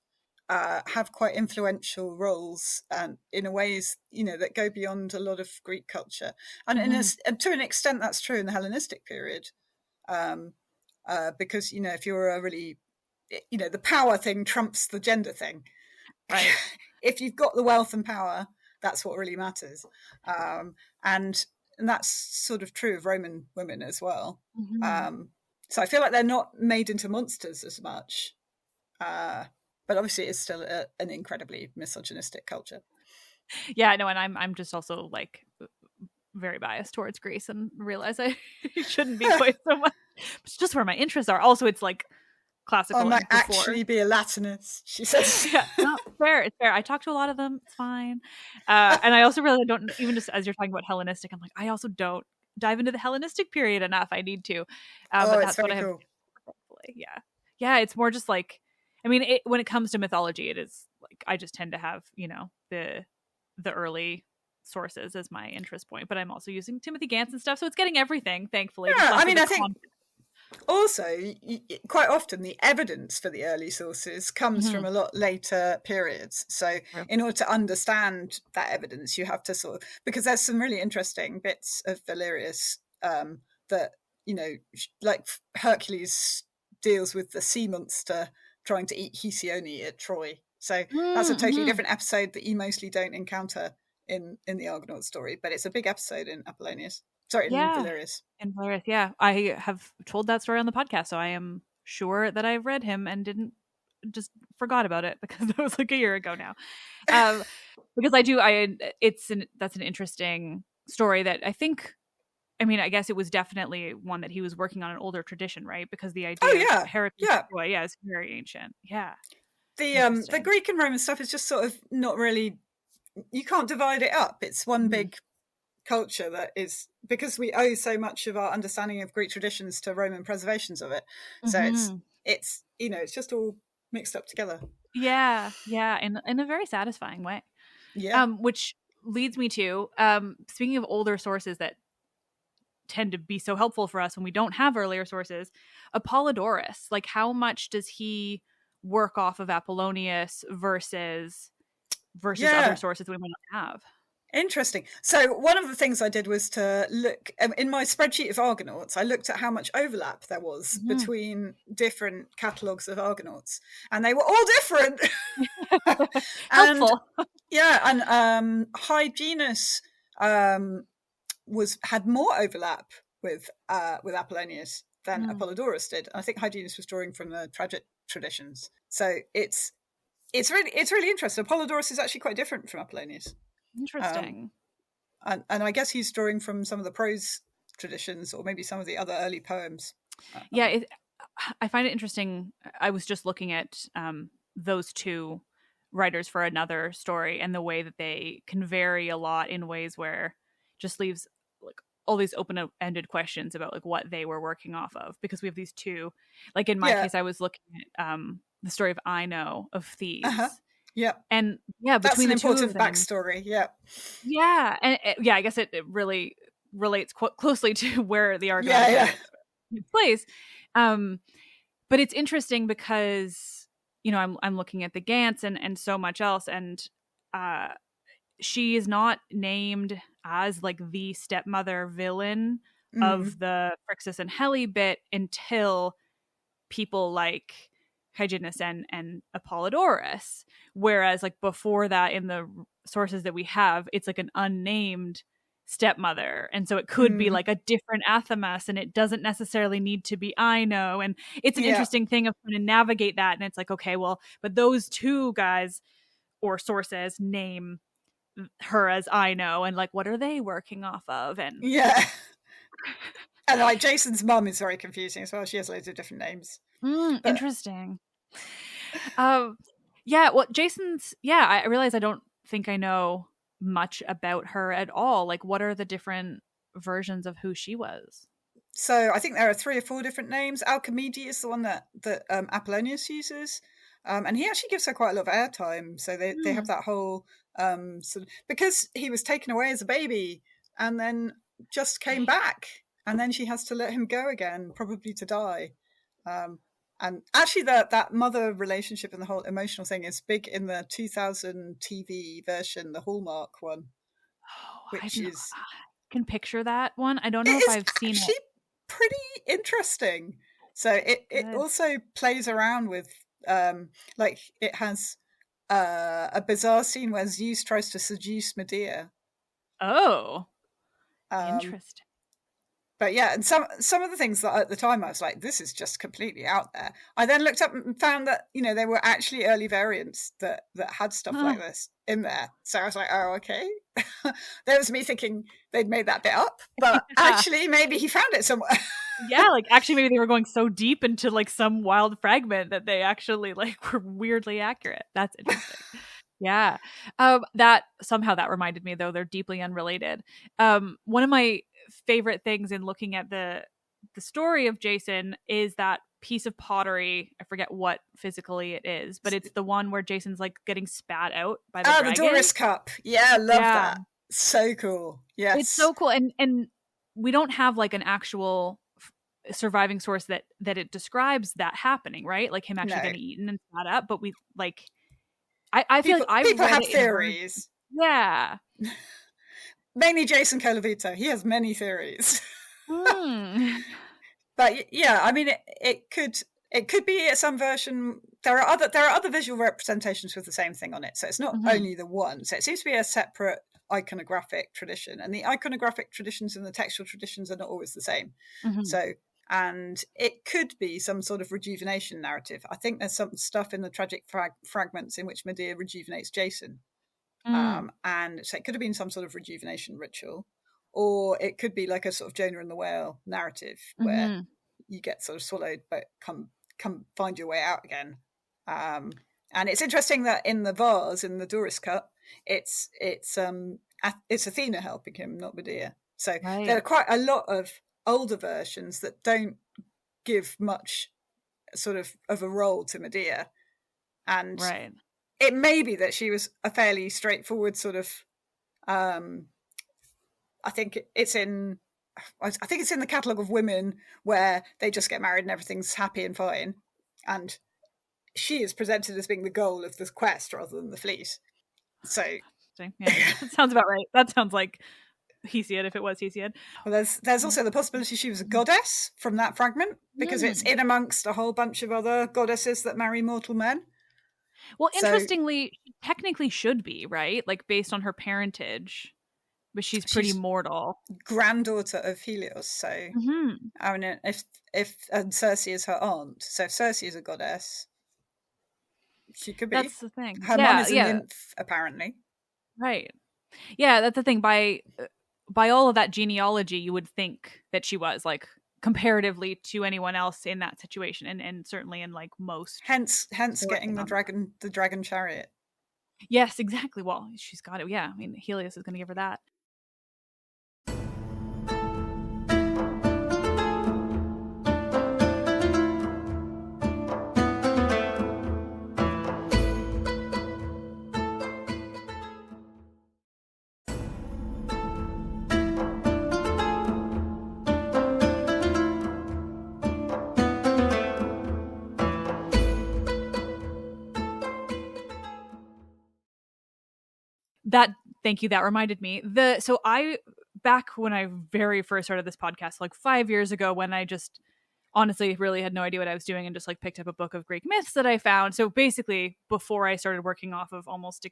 have quite influential roles, and in ways that go beyond a lot of Greek culture. And and to an extent that's true in the Hellenistic period, because if you're a really the power thing trumps the gender thing, right? If you've got the wealth and power, that's what really matters. And that's sort of true of Roman women as well. So I feel like they're not made into monsters as much. but obviously it's still an incredibly misogynistic culture. Yeah, no, and I'm just also like very biased towards Greece and realize I shouldn't be quite so much. It's just where my interests are. Also, it's like I classical might and before. actually be a Latinist, she says. Yeah, no, it's fair. It's fair. I talk to a lot of them. It's fine. And I also really don't, even just as you're talking about Hellenistic, I'm like, I also don't dive into the Hellenistic period enough. I need to. But It's that's what very I have. cool. Yeah. Yeah. It's more just like, I mean, when it comes to mythology, it is like, I just tend to have, the early sources as my interest point, but I'm also using Timothy Gantz and stuff. So it's getting everything, thankfully. Yeah, I mean, I think also, quite often the evidence for the early sources comes from a lot later periods. So in order to understand that evidence, you have to sort of, because there's some really interesting bits of Valerius that, like Hercules deals with the sea monster trying to eat Hesione at Troy. So that's a totally different episode that you mostly don't encounter in the Argonaut story, but it's a big episode in Apollonius. Sorry, in Valerius. In Valerius, yeah. I have told that story on the podcast, so I am sure that I've read him and didn't just forgot about it because that was like a year ago now. Because that's an interesting story that I think, I mean, I guess it was definitely one that he was working on an older tradition, right? Because the idea of Heracles, is very ancient. Yeah. The Greek and Roman stuff is just sort of not really, you can't divide it up. It's one big culture that is, because we owe so much of our understanding of Greek traditions to Roman preservations of it. So it's it's just all mixed up together. Yeah, in a very satisfying way. Yeah. Which leads me to speaking of older sources that tend to be so helpful for us when we don't have earlier sources, Apollodorus. Like, how much does he work off of Apollonius versus other sources that we might not have? Interesting. So one of the things I did was to look in my spreadsheet of Argonauts. I looked at how much overlap there was between different catalogues of Argonauts, and they were all different. Helpful. And Hyginus had more overlap with Apollonius than Apollodorus did. I think Hyginus was drawing from the tragic traditions, so it's really interesting. Apollodorus is actually quite different from Apollonius. Interesting. And I guess he's drawing from some of the prose traditions, or maybe some of the other early poems. I find it interesting. I was just looking at those two writers for another story, and the way that they can vary a lot in ways where just leaves like all these open-ended questions about like what they were working off of, because we have these two, like in my case, I was looking at the story of Ino of Thebes. Yeah. And that's between an important them, backstory. And I guess it really relates closely to where the Argonautica takes place. But it's interesting because I'm looking at the Gantz and so much else, and she is not named as like the stepmother villain of the Phrixus and Helle bit until people like Hyginus and Apollodorus, whereas like before that in the sources that we have, it's like an unnamed stepmother, and so it could be like a different Athamas, and it doesn't necessarily need to be Ino, and it's an interesting thing of trying to navigate that. And it's like, okay, well, but those two guys or sources name her as Ino, and like what are they working off of? And and like Jason's mum is very confusing as well. She has loads of different names. Interesting. Well, Jason's, I realize I don't think I know much about her at all. Like, what are the different versions of who she was? So I think there are 3 or 4 different names. Alcimede is the one that Apollonius uses. And he actually gives her quite a lot of airtime. So they have that whole sort of, because he was taken away as a baby and then just came back. And then she has to let him go again, probably to die. And actually that mother relationship and the whole emotional thing is big in the 2000 TV version, the Hallmark one. I can picture that one. I don't know if I've seen it. It's actually pretty interesting. So it also plays around with, like it has a bizarre scene where Zeus tries to seduce Medea. Oh, interesting. But yeah, and some of the things that at the time I was like, this is just completely out there. I then looked up and found that, you know, there were actually early variants that had stuff like this in there. So I was like, oh, okay. There was me thinking they'd made that bit up, but actually maybe he found it somewhere. Yeah, like actually maybe they were going so deep into like some wild fragment that they actually like were weirdly accurate. That's interesting. Yeah. That reminded me, though they're deeply unrelated. One of my favorite things in looking at the story of Jason is that piece of pottery. I forget what physically it is, but it's the one where Jason's like getting spat out by the dragon. The Doris cup. Yeah, love that. So cool. Yes. It's so cool. And we don't have like an actual surviving source that it describes that happening, right? Like him actually getting eaten and spat up, but we like I feel like people have theories. Yeah. Mainly Jason Colavito. He has many theories. But yeah, I mean, it could be some version. There are other visual representations with the same thing on it, so it's not only the one. So it seems to be a separate iconographic tradition, and the iconographic traditions and the textual traditions are not always the same. So, and it could be some sort of rejuvenation narrative. I think there's some stuff in the tragic fragments in which Medea rejuvenates Jason. And so it could have been some sort of rejuvenation ritual, or it could be like a sort of Jonah and the whale narrative where you get sort of swallowed but come find your way out again. And it's interesting that in the vase, in the Doris cup, it's Athena helping him, not Medea. So there are quite a lot of older versions that don't give much sort of a role to Medea. And it may be that she was a fairly straightforward sort of I think it's in the catalogue of women where they just get married and everything's happy and fine, and she is presented as being the goal of the quest rather than the fleet. So yeah, that sounds about right. That sounds like Hesiod, if it was Hesiod. Well, there's also the possibility she was a goddess from that fragment, because it's in amongst a whole bunch of other goddesses that marry mortal men. Well, interestingly, she technically should be, right? Like based on her parentage, but she's pretty mortal. Granddaughter of Helios, so I mean, if Circe is her aunt, so if Circe is a goddess, she could be. That's the thing. Her mum is a nymph, apparently. Right. Yeah, that's the thing. By all of that genealogy, you would think that she was like comparatively to anyone else in that situation, and certainly in like most. Hence getting the dragon chariot. Yes, exactly. Well, she's got it. Yeah, I mean, Helios is going to give her that. Thank you. That reminded me. So back when I very first started this podcast, like 5 years ago, when I just honestly really had no idea what I was doing and just like picked up a book of Greek myths that I found. So basically, before I started working off of almost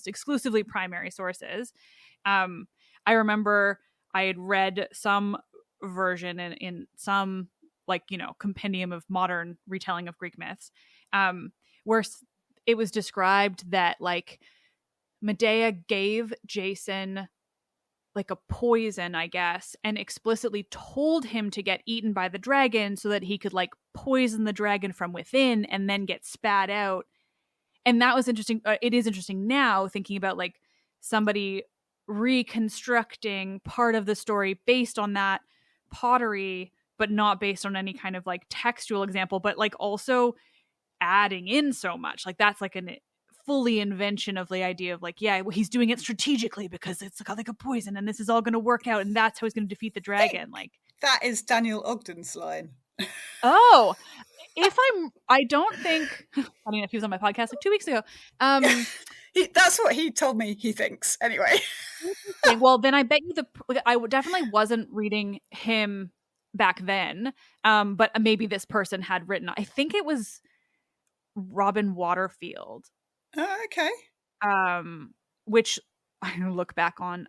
exclusively primary sources, I remember I had read some version in some like, you know, compendium of modern retelling of Greek myths, where it was described that like Medea gave Jason like a poison, I guess, and explicitly told him to get eaten by the dragon so that he could like poison the dragon from within and then get spat out. And that was interesting. It is interesting now thinking about like somebody reconstructing part of the story based on that pottery, but not based on any kind of like textual example, but like also adding in so much. Like that's like an fully invention of the idea of like, yeah, well, he's doing it strategically because it's like a poison and this is all going to work out and that's how he's going to defeat the dragon. Like that is Daniel Ogden's line. Oh, I don't think, funny enough, he was on my podcast like 2 weeks ago. That's what he told me he thinks anyway. Well, then I bet you I definitely wasn't reading him back then. But maybe this person had written, I think it was Robin Waterfield. Oh, okay. Which look back on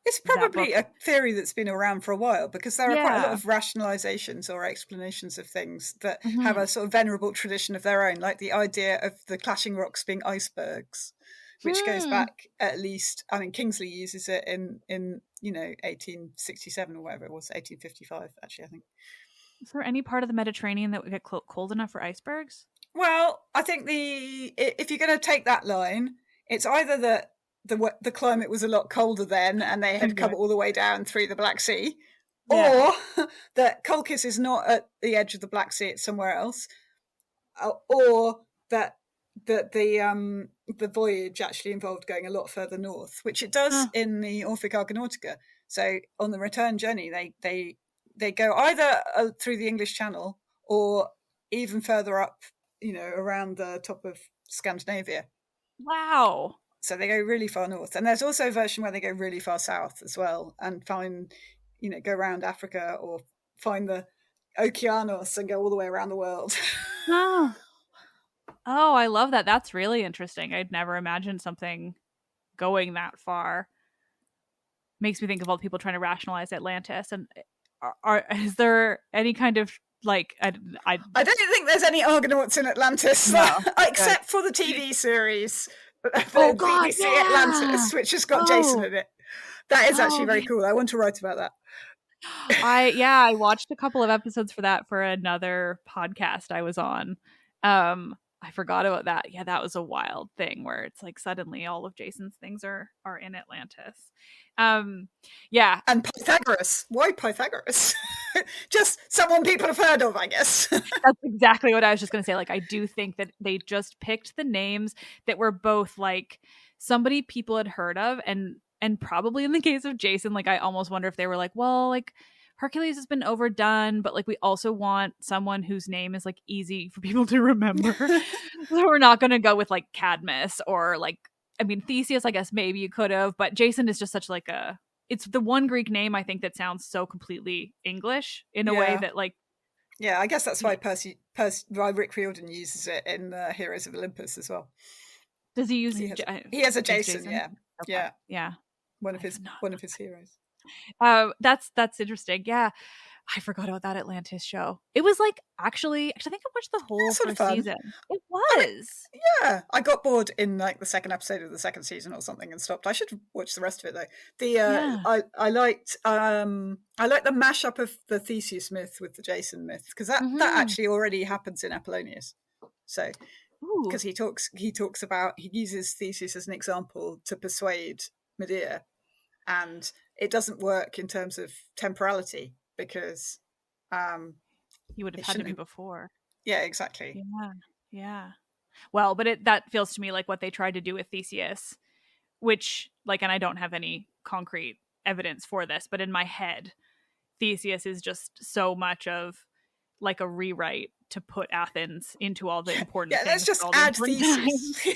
it's probably a theory that's been around for a while, because there are quite a lot of rationalizations or explanations of things that have a sort of venerable tradition of their own, like the idea of the clashing rocks being icebergs, which goes back at least, I mean, Kingsley uses it in 1867 or whatever it was, 1855 actually, I think. Is there any part of the Mediterranean that would get cold enough for icebergs? Well, I think if you're going to take that line, it's either that the climate was a lot colder then and they had come all the way down through the Black Sea, or that Colchis is not at the edge of the Black Sea, it's somewhere else, or that the voyage actually involved going a lot further north, which it does in the Orphic Argonautica. So on the return journey, they go either through the English Channel or even further up, around the top of Scandinavia. Wow. So they go really far north. And there's also a version where they go really far south as well and find, go around Africa or find the Oceanos and go all the way around the world. Oh, I love that. That's really interesting. I'd never imagined something going that far. Makes me think of all the people trying to rationalize Atlantis. And is there any kind of like I don't think there's any Argonauts in Atlantis, except for the TV series, BBC Atlantis, which has got Jason in it. That is actually very cool. I want to write about that. I watched a couple of episodes for that for another podcast I was on. I forgot about that. Yeah, that was a wild thing where it's like suddenly all of Jason's things are in Atlantis. And Pythagoras. Why Pythagoras? Just someone people have heard of, I guess. That's exactly what I was just going to say. Like, I do think that they just picked the names that were both like somebody people had heard of, and probably in the case of Jason, like I almost wonder if they were like, well, like Hercules has been overdone, but like we also want someone whose name is like easy for people to remember. So we're not going to go with like Cadmus or like, I mean, Theseus, I guess maybe you could have, but Jason is just such like it's the one Greek name I think that sounds so completely English in a way that like. Yeah, I guess that's why why Rick Riordan uses it in Heroes of Olympus as well. Does he use? He has a Jason? Yeah, okay. Yeah. One of his heroes. That's interesting. Yeah. I forgot about that Atlantis show. It was like actually I think I watched the whole first season. It was. I got bored in like the second episode of the second season or something and stopped. I should watch the rest of it though. I liked the mashup of the Theseus myth with the Jason myth, because that actually already happens in Apollonius. So because he talks about, he uses Theseus as an example to persuade Medea, and it doesn't work in terms of temporality because he would have had to be before. Yeah, exactly. Yeah. Well, but that feels to me like what they tried to do with Theseus, which like, and I don't have any concrete evidence for this, but in my head, Theseus is just so much of like a rewrite to put Athens into all the important things. Let's just add Theseus.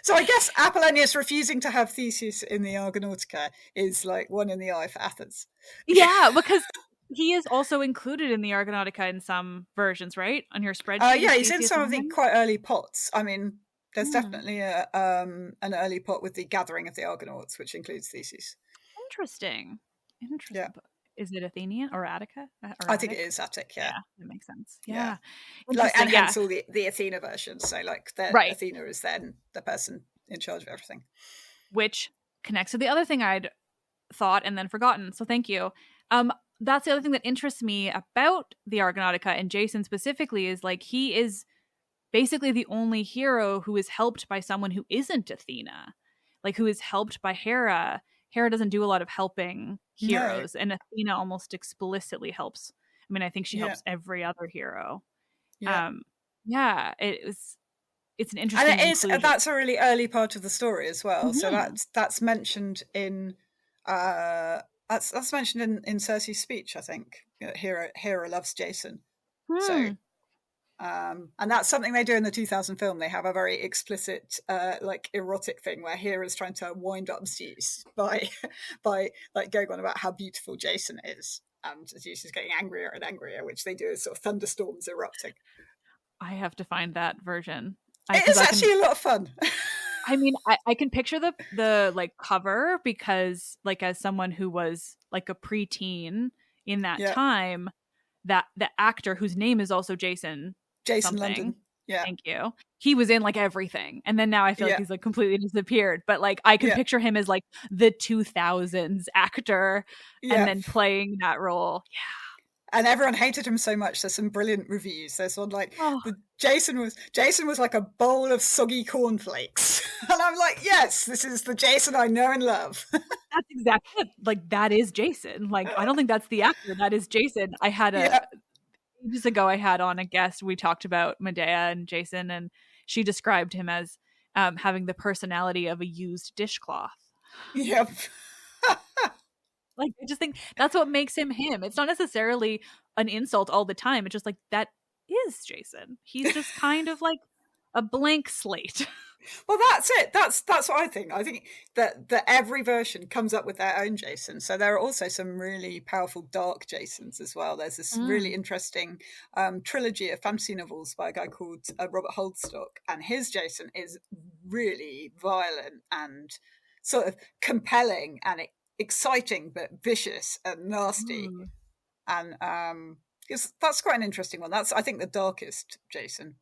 So I guess Apollonius refusing to have Theseus in the Argonautica is like one in the eye for Athens. Yeah, because he is also included in the Argonautica in some versions, right? On your spreadsheet. Yeah, he's in some of the quite early pots. I mean, there's definitely an early pot with the gathering of the Argonauts, which includes Theseus. Interesting. Yeah. Is it Athenian or Attica? I think it is Attic, yeah. That makes sense. Yeah. Like, and hence all the Athena versions. So like Athena is then the person in charge of everything. Which connects to the other thing I'd thought and then forgotten. So thank you. That's the other thing that interests me about the Argonautica and Jason specifically is like he is basically the only hero who is helped by someone who isn't Athena. Like who is helped by Hera. Hera doesn't do a lot of helping heroes, and Athena almost explicitly helps. I mean, I think she helps every other hero. It's an interesting. And that's a really early part of the story as well. So that's mentioned in that's mentioned in Circe's speech, I think. Hera loves Jason. So and that's something they do in the 2000 film. They have a very explicit like erotic thing where Hera's trying to wind up Zeus by like going on about how beautiful Jason is, and Zeus is getting angrier and angrier, which they do as sort of thunderstorms erupting. I have to find that version. It is actually a lot of fun. I mean, I can picture the like cover because like as someone who was like a preteen in that Yeah, time, that the actor whose name is also Jason Jason something, London. Yeah, thank you. He was in like everything. And then now I feel like yeah, he's like completely disappeared. But like I can yeah, picture him as like the 2000s actor and yeah. then playing that role. And everyone hated him so much. There's some brilliant reviews. There's one like Yeah. Oh, the Jason was like a bowl of soggy cornflakes, and I'm like, yes, this is the Jason I know and love. that's exactly it. Like that is Jason. Like I don't think that's the actor. That is Jason. I had Yeah, ages ago I had on a guest. We talked about Medea and Jason, and she described him as having the personality of a used dishcloth. yep, Like I just think that's what makes him him. It's not necessarily an insult all the time. It's just like that is Jason. He's just kind of like a blank slate. Well, that's it. That's what I think. I think that every version comes up with their own Jason. So there are also some really powerful dark Jasons as well. There's this really interesting trilogy of fantasy novels by a guy called Robert Holdstock, and his Jason is really violent and sort of compelling and exciting, but vicious and nasty. Mm. And that's quite an interesting one. That's, I think, the darkest Jason.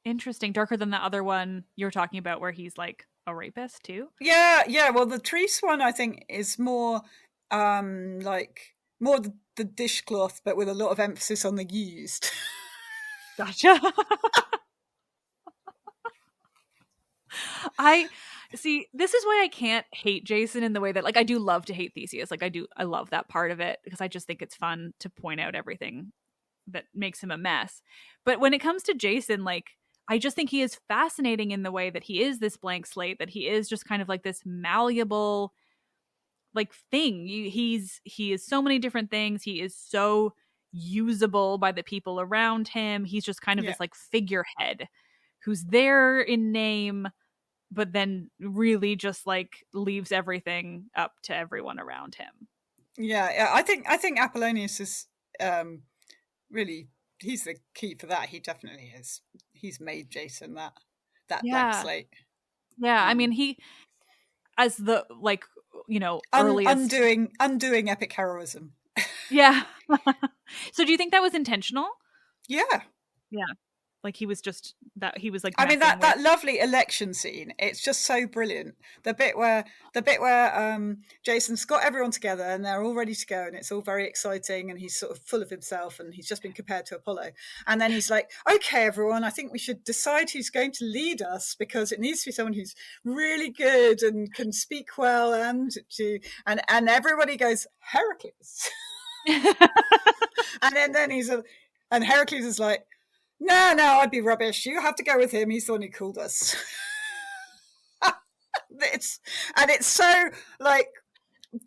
Interesting. Darker than the other one you were talking about where he's like a rapist too. Yeah. Well, the Treese one I think is more like more the dishcloth, but with a lot of emphasis on the used. Gotcha. I see. This is why I can't hate Jason in the way that, like, I do love to hate Theseus. Like, I love that part of it because I just think it's fun to point out everything that makes him a mess. But when it comes to Jason, like, I just think he is fascinating in the way that he is this blank slate, that he is just kind of like this malleable, like, thing. He is so many different things. He is so usable by the people around him. He's just kind of Yeah. this like figurehead who's there in name but then really just like leaves everything up to everyone around him. Yeah. I think Apollonius is really, he's the key for that. He definitely is. He's made Jason that blank Yeah. slate. Yeah. I mean, Um, he, as the, like, you know, earliest. undoing epic heroism. Yeah. So do you think that was intentional? Yeah. Yeah. Like he was just that he was like I mean messing with. that lovely election scene. It's just so brilliant. The bit where Jason's got everyone together and they're all ready to go and it's all very exciting and he's sort of full of himself and he's just been compared to Apollo. And then he's like, "Okay, everyone, I think we should decide who's going to lead us because it needs to be someone who's really good and can speak well and everybody goes Heracles." And Heracles is like, no, I'd be rubbish. You have to go with him. He's the one who called us. it's so like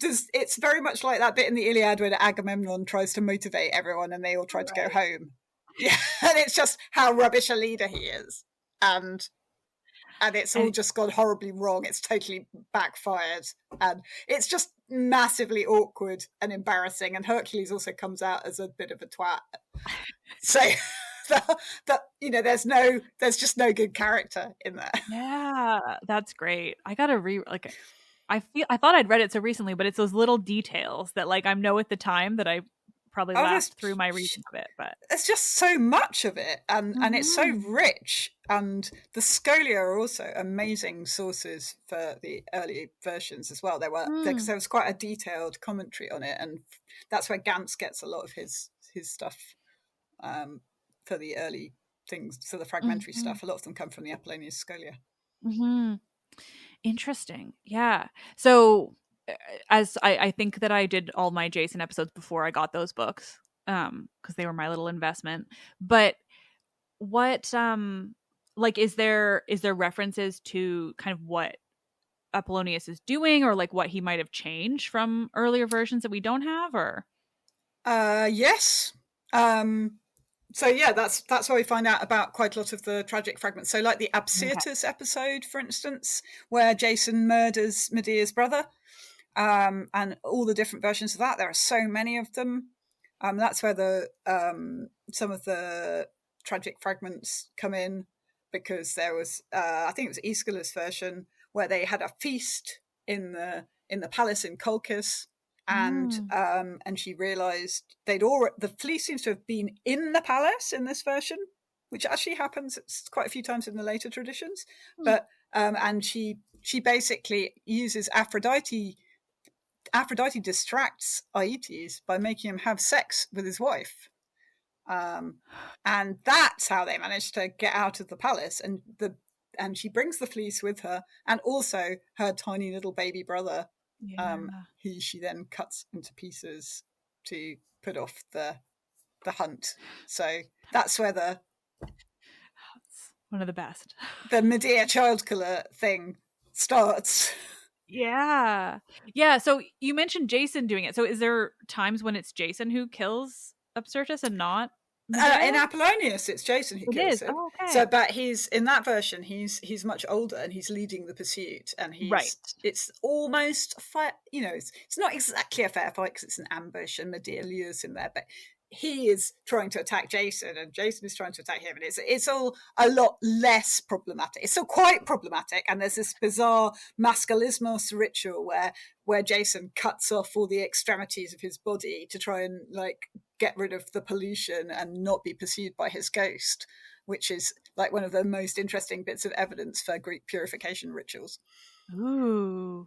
it's very much like that bit in the Iliad where Agamemnon tries to motivate everyone and they all try to go home. Yeah, and it's just how rubbish a leader he is, and it's all just gone horribly wrong. It's totally backfired, and it's just massively awkward and embarrassing. And Hercules also comes out as a bit of a twat. So that there's just no good character in there. Yeah, that's great. I gotta I thought I'd read it so recently, but it's those little details that like I know at the time that I probably laughed through my reading of it. But there's just so much of it, and it's so rich. And the Scholia are also amazing sources for the early versions as well. There was quite a detailed commentary on it, and that's where Gantz gets a lot of his stuff for the early things. So the fragmentary stuff, a lot of them come from the Apollonius Scholia. Mm-hmm. Interesting. Yeah. So as I think that I did all my Jason episodes before I got those books, because they were my little investment. But what like is there references to kind of what Apollonius is doing or like what he might have changed from earlier versions that we don't have? Or Yes. So yeah, that's where we find out about quite a lot of the tragic fragments. So like the Absyrtus episode, for instance, where Jason murders Medea's brother, and all the different versions of that. There are so many of them. That's where the some of the tragic fragments come in. because there was, I think it was Aeschylus' version, where they had a feast in the palace in Colchis, and she realised the fleece seems to have been in the palace in this version, which actually happens quite a few times in the later traditions. But and she basically uses Aphrodite. Aphrodite distracts Aeetes by making him have sex with his wife. And that's how they managed to get out of the palace. And she brings the fleece with her, and also her tiny little baby brother, who she then cuts into pieces to put off the hunt. So that's where that's one of the best. The Medea child killer thing starts. Yeah. So you mentioned Jason doing it. So is there times when it's Jason who kills Absyrtus and not Medea? In Apollonius, it's Jason who kills him. Oh, okay. So, but he's in that version. He's much older and he's leading the pursuit, and it's almost it's not exactly a fair fight because it's an ambush and Medea lures him there, but he is trying to attack Jason and Jason is trying to attack him, and it's all a lot less problematic. It's still quite problematic, and there's this bizarre masculismos ritual where Jason cuts off all the extremities of his body to try and get rid of the pollution and not be pursued by his ghost, which is one of the most interesting bits of evidence for Greek purification rituals. Ooh.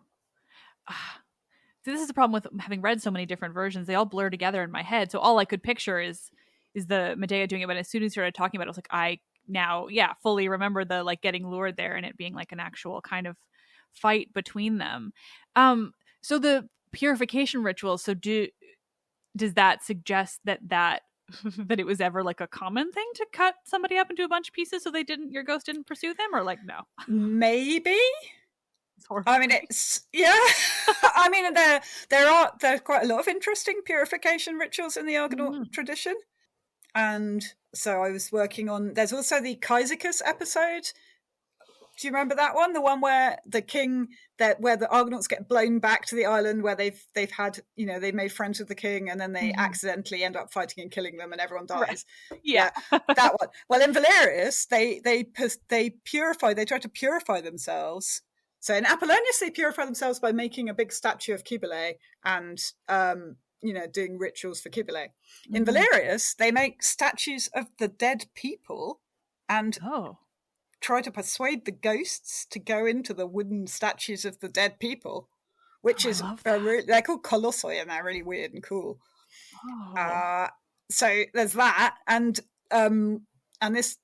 So this is the problem with having read so many different versions. They all blur together in my head. So all I could picture is the Medea doing it. But as soon as you started talking about it, I was like, I now, fully remember the getting lured there and it being an actual kind of fight between them. So the purification ritual. So does that suggest that that it was ever a common thing to cut somebody up into a bunch of pieces so your ghost didn't pursue them, or no? Maybe. I mean, I mean, there's quite a lot of interesting purification rituals in the Argonaut tradition, and so I was working on. There's also the Cyzicus episode. Do you remember that one? The one where the king, where the Argonauts get blown back to the island, where they've had, they've made friends with the king, and then they accidentally end up fighting and killing them, and everyone dies. Right. Yeah, that one. Well, in Valerius, they try to purify themselves. So in Apollonius, they purify themselves by making a big statue of Cybele and, doing rituals for Cybele. In Valerius, they make statues of the dead people and try to persuade the ghosts to go into the wooden statues of the dead people, which is they're called colossi, and they're really weird and cool. So there's that, and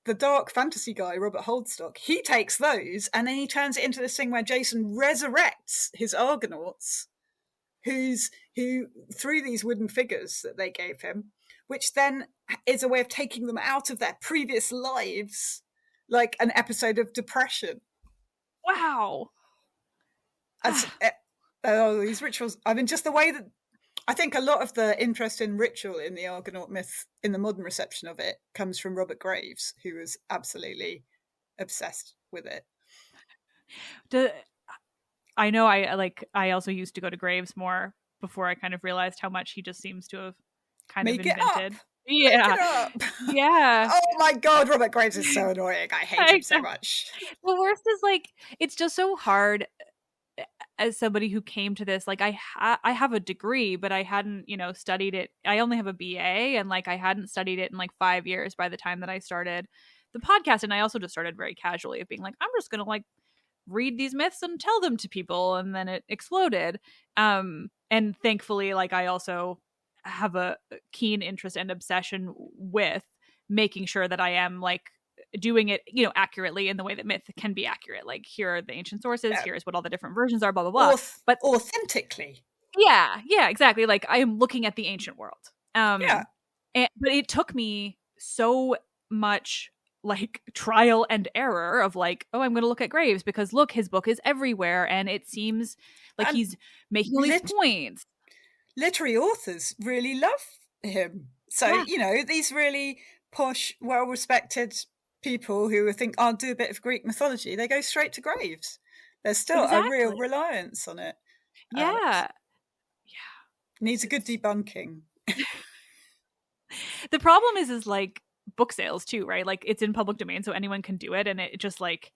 the dark fantasy guy, Robert Holdstock, he takes those and then he turns it into this thing where Jason resurrects his Argonauts, who through these wooden figures that they gave him, which then is a way of taking them out of their previous lives, like an episode of depression. Wow. These rituals, I mean, just the way that I think a lot of the interest in ritual in the Argonaut myth, in the modern reception of it, comes from Robert Graves, who was absolutely obsessed with it. I know I also used to go to Graves more before I kind of realized how much he just seems to have kind of invented. Yeah. Oh my God, Robert Graves is so annoying. I hate him so much. The worst is it's just so hard as somebody who came to this, I have a degree, but I hadn't, studied it. I only have a BA, and I hadn't studied it in 5 years by the time that I started the podcast. And I also just started very casually of being I'm just going to read these myths and tell them to people. And then it exploded. And thankfully, I also have a keen interest and obsession with making sure that I am doing it, accurately in the way that myth can be accurate. Here are the ancient sources, here's what all the different versions are, blah, blah, blah. But authentically. Yeah, exactly. I am looking at the ancient world. But it took me so much trial and error of I'm going to look at Graves because look, his book is everywhere and it seems like he's making all these points. Literary authors really love him. So, these really posh, well-respected people who think, I'll do a bit of Greek mythology, they go straight to Graves. There's still a real reliance on it. Yeah. Needs a good debunking. The problem is book sales too, right? Like it's in public domain, so anyone can do it, and it just like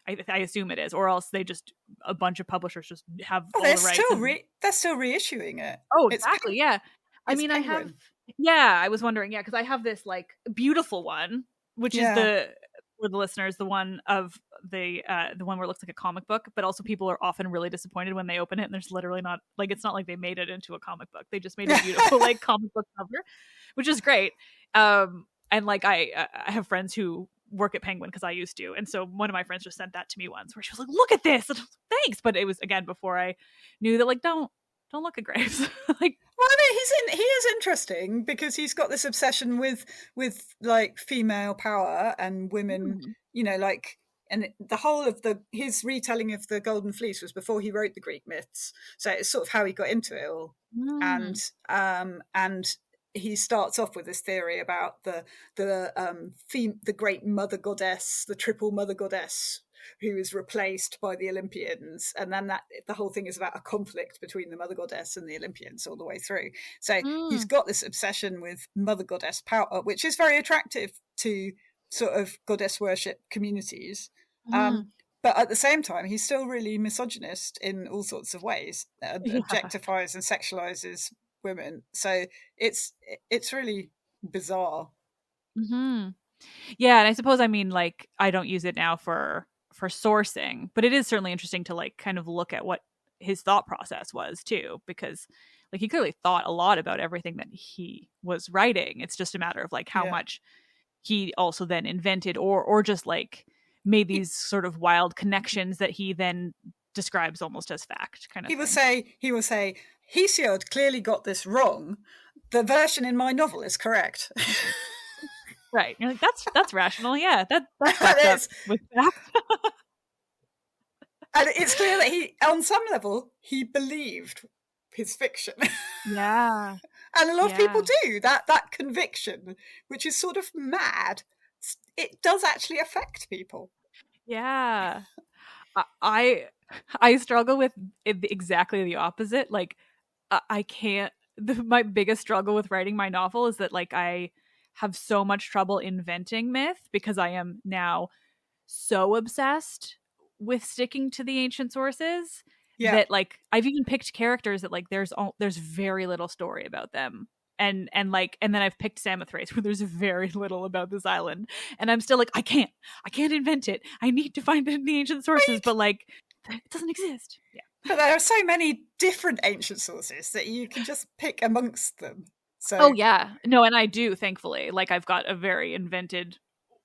I assume it is, or else they just a bunch of publishers just have Oh, all the rights. they're still reissuing it. Oh, It's exactly. Yeah. I it's mean, I have. Penguin. Yeah, I was wondering. Yeah, because I have this like beautiful one, which is for the listeners, the one where it looks like a comic book, but also people are often really disappointed when they open it and there's literally not like it's not like they made it into a comic book. They just made a beautiful like comic book cover, which is great. And like I have friends who work at Penguin because I used to, and so one of my friends just sent that to me once, where she was like, "Look at this!" And I was like, thanks, but it was again before I knew that like don't look at Graves. Like, well, I mean, he is interesting because he's got this obsession with like female power and women, you know, like, and the whole of his retelling of the Golden Fleece was before he wrote the Greek myths, so it's sort of how he got into it all. And he starts off with this theory about the great mother goddess, the triple mother goddess, who is replaced by the Olympians, and then the whole thing is about a conflict between the mother goddess and the Olympians all the way through. So he's got this obsession with mother goddess power, which is very attractive to sort of goddess worship communities. But at the same time, he's still really misogynist in all sorts of ways, objectifies and sexualizes women. So it's really bizarre. Yeah, and I suppose I mean like I don't use it now for sourcing, but it is certainly interesting to like kind of look at what his thought process was too, because like he clearly thought a lot about everything that he was writing. It's just a matter of like how much he also then invented or just like made these sort of wild connections that he then describes almost as fact kind of he will say Hesiod clearly got this wrong. The version in my novel is correct. Right. You're like, that's rational. Yeah, that's up with that. And it's clear that he, on some level, he believed his fiction. Yeah. And a lot of people do. That conviction, which is sort of mad, it does actually affect people. Yeah. I struggle with exactly the opposite. Like, I can't. My biggest struggle with writing my novel is that like I have so much trouble inventing myth because I am now so obsessed with sticking to the ancient sources that like I've even picked characters that like there's very little story about them. And then I've picked Samothrace where there's very little about this island, and I'm still like I can't invent it. I need to find it in the ancient sources, but like it doesn't exist. Yeah. But there are so many different ancient sources that you can just pick amongst them. So oh yeah, no, and I do, thankfully. Like I've got a very invented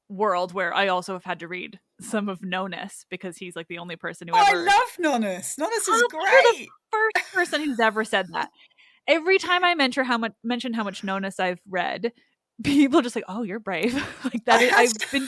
world where I also have had to read some of Nonus because he's like the only person who ever. I love Nonus. Nonus is great. You're the first person who's ever said that. Every time I mention how much Nonus I've read, people are just like, "Oh, you're brave." Like that. I've been.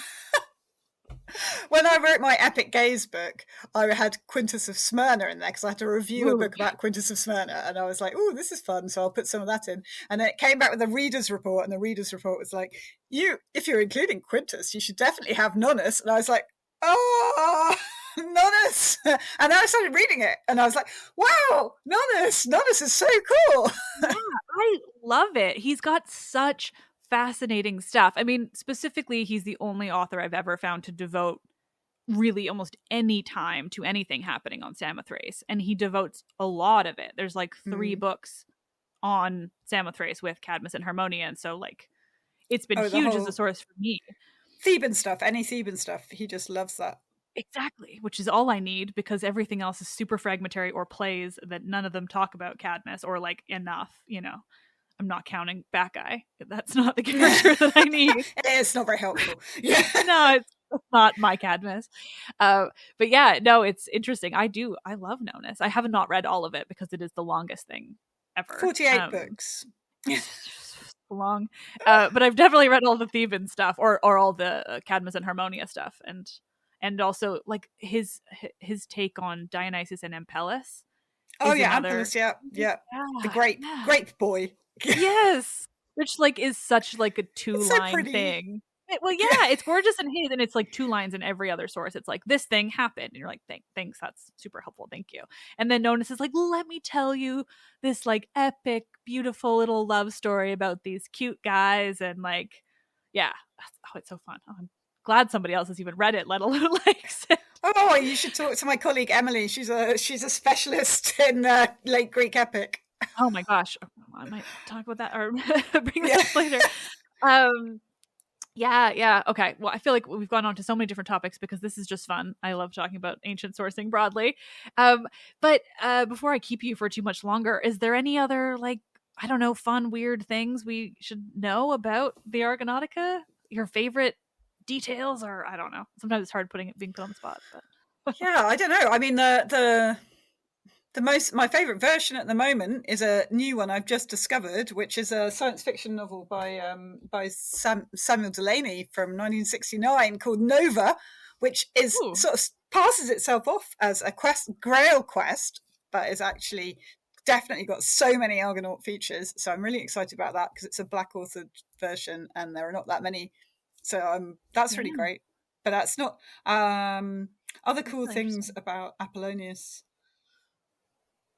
When I wrote my epic gaze book, I had Quintus of Smyrna in there because I had to review a book about Quintus of Smyrna, and I was like, "Oh, this is fun!" So I'll put some of that in. And then it came back with a reader's report, and the reader's report was like, if you're including Quintus, you should definitely have Nonus." And I was like, "Oh, Nonus!" And then I started reading it, and I was like, "Wow, Nonus is so cool." Yeah, I love it. He's got such fascinating stuff. I mean, specifically, he's the only author I've ever found to devote really almost any time to anything happening on Samothrace, and he devotes a lot of it. There's like 3 books on Samothrace with Cadmus and Harmonia, and so like it's been huge as a source for me. Theban stuff, any Theban stuff, he just loves that. Exactly, which is all I need because everything else is super fragmentary or plays that none of them talk about Cadmus or like enough, you know. I'm not counting Bacchae. That's not the character that I need. It's not very helpful. Yeah. No, it's not my Cadmus. But yeah, no, it's interesting. I love Nonus. I have not read all of it because it is the longest thing ever. 48 books. Long. But I've definitely read all the Theban stuff or all the Cadmus and Harmonia stuff. And also like his take on Dionysus and Ampelus. Oh yeah, Ampelus, yeah. The grape boy. Yes, which like is such like a 2-line thing. It's gorgeous in his, and it's like 2 lines in every other source. It's like this thing happened, and you're like, thanks, that's super helpful, thank you. And then Nonus is like, let me tell you this like epic, beautiful little love story about these cute guys, and like, Yeah. Oh, it's so fun. Oh, I'm glad somebody else has even read it, let alone likes it. Oh, you should talk to my colleague Emily. She's a specialist in late Greek epic. Oh my gosh. I might talk about that or bring Yeah. that up later. Yeah. Okay. Well, I feel like we've gone on to so many different topics because this is just fun. I love talking about ancient sourcing broadly. But before I keep you for too much longer, is there any other, like, I don't know, fun, weird things we should know about the Argonautica? Your favorite details, or I don't know. Sometimes it's hard being put on the spot. But Yeah, I don't know. I mean, my favorite version at the moment is a new one I've just discovered, which is a science fiction novel by Samuel Delany from 1969 called Nova, which is sort of passes itself off as a Grail quest, but is actually definitely got so many Argonaut features. So I'm really excited about that because it's a black authored version and there are not that many. So that's really great. But that's not other cool things about Apollonius.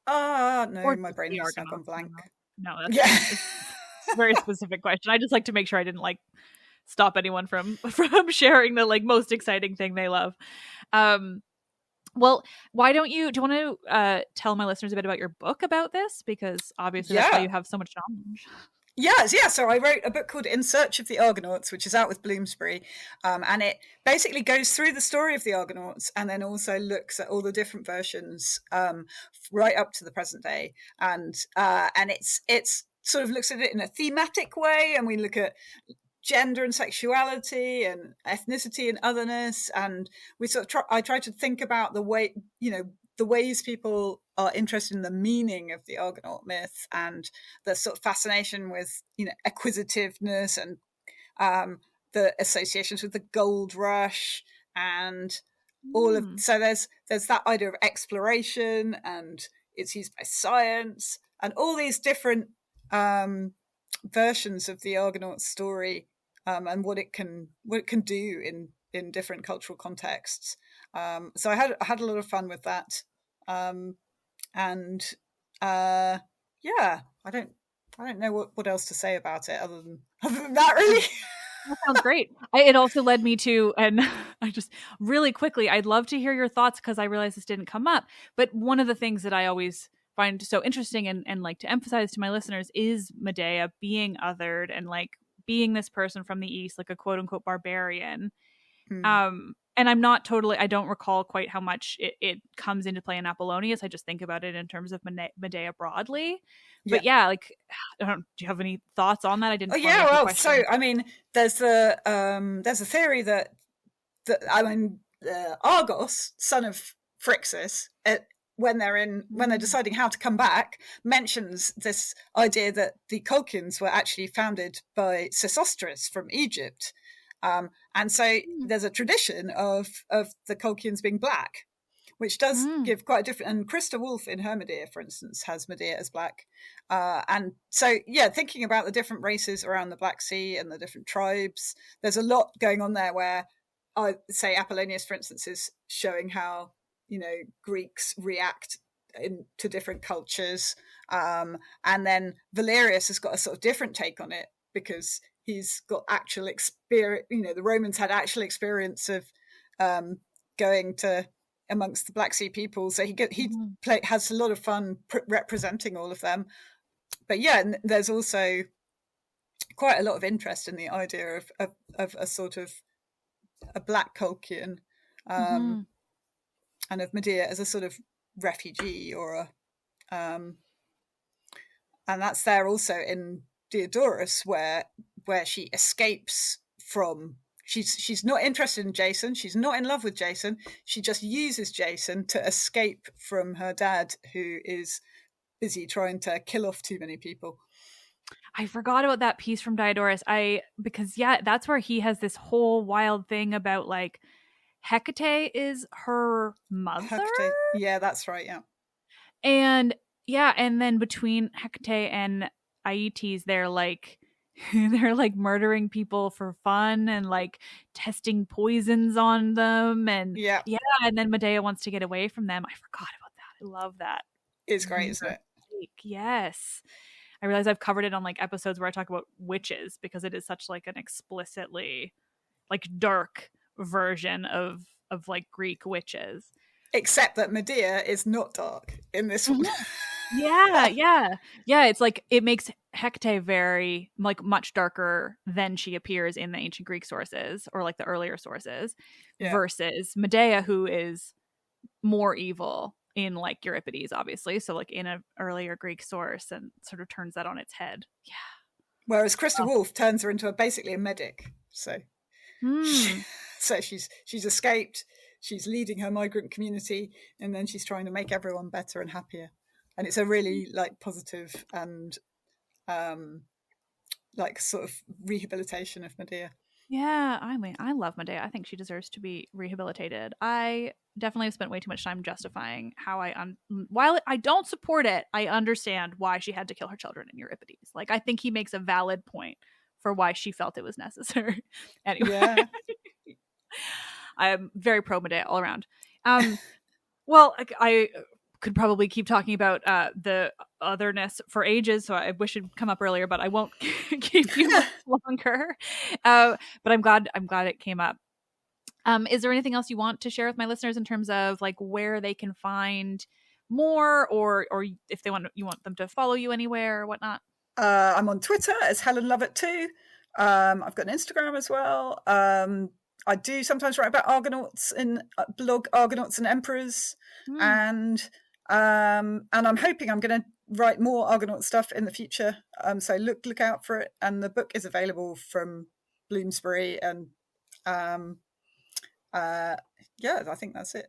No, my brain has now gone blank. No, that's it's a very specific question. I just like to make sure I didn't like stop anyone from sharing the like most exciting thing they love. Well, why don't do you want to tell my listeners a bit about your book about this? Because obviously that's why you have so much knowledge. Yes, yeah. So I wrote a book called In Search of the Argonauts, which is out with Bloomsbury. And it basically goes through the story of the Argonauts and then also looks at all the different versions right up to the present day. And it's sort of looks at it in a thematic way. And we look at gender and sexuality and ethnicity and otherness. And we sort of I try to think about the way, the ways people are interested in the meaning of the Argonaut myth and the sort of fascination with, acquisitiveness and the associations with the gold rush and all of. So there's that idea of exploration and it's used by science and all these different versions of the Argonaut story and what it can do in different cultural contexts. So I had a lot of fun with that. Yeah, I don't know what else to say about it other than that, really. That sounds great. It also led me to, and I just really quickly, I'd love to hear your thoughts because I realized this didn't come up. But one of the things that I always find so interesting and like to emphasize to my listeners is Medea being othered and like being this person from the East, like a quote unquote barbarian. And I'm not totally, I don't recall quite how much it comes into play in Apollonius. I just think about it in terms of Medea broadly. But like, do you have any thoughts on that? I didn't. Oh yeah, well, so I mean, there's a theory that Argos, son of Phrixus, when they're deciding how to come back, mentions this idea that the Colchians were actually founded by Sesostris from Egypt. And so there's a tradition of the Colchians being black, which does give quite a different. And Christa Wolf in her Medea, for instance, has Medea as black. And so, thinking about the different races around the Black Sea and the different tribes, there's a lot going on there where I say Apollonius, for instance, is showing how, Greeks react to different cultures. And then Valerius has got a sort of different take on it because he's got actual experience. The Romans had actual experience of going to amongst the Black Sea people, so he has a lot of fun representing all of them. But there's also quite a lot of interest in the idea of a sort of a black Colchian, and of Medea as a sort of refugee or and that's there also in Diodorus where she escapes from. She's not interested in Jason. She's not in love with Jason. She just uses Jason to escape from her dad, who is busy trying to kill off too many people. I forgot about that piece from Diodorus. Because that's where he has this whole wild thing about like Hecate is her mother. Hecate. Yeah, that's right. Yeah. And then between Hecate and Aeetes, they're like murdering people for fun and like testing poisons on them and and then Medea wants to get away from them. I forgot about that. I love that. It's great, isn't it? Yes. I realize I've covered it on like episodes where I talk about witches, because it is such like an explicitly like dark version of like Greek witches. Except that Medea is not dark in this one. Yeah. It's like it makes Hecate very like much darker than she appears in the ancient Greek sources or like the earlier sources, versus Medea, who is more evil in like Euripides, obviously. So like in an earlier Greek source, and sort of turns that on its head. Yeah. Whereas Krista Wolf turns her into basically a medic. So, so she's escaped. She's leading her migrant community, and then she's trying to make everyone better and happier. And it's a really like positive and like sort of rehabilitation of Medea. Yeah, I mean, I love Medea. I think she deserves to be rehabilitated. I definitely have spent way too much time justifying how while I don't support it, I understand why she had to kill her children in Euripides. Like, I think he makes a valid point for why she felt it was necessary. Anyway. Yeah. I'm very pro Medea all around. Well, I could probably keep talking about the otherness for ages, so I wish it'd come up earlier, but I won't keep you much longer. But I'm glad it came up. Is there anything else you want to share with my listeners in terms of like where they can find more, or if you want them to follow you anywhere or whatnot? I'm on Twitter as Helen Lovatt too. I've got an Instagram as well. I do sometimes write about Argonauts in blog Argonauts and Emperors, and I'm hoping I'm going to write more Argonaut stuff in the future. So look out for it. And the book is available from Bloomsbury, and I think that's it.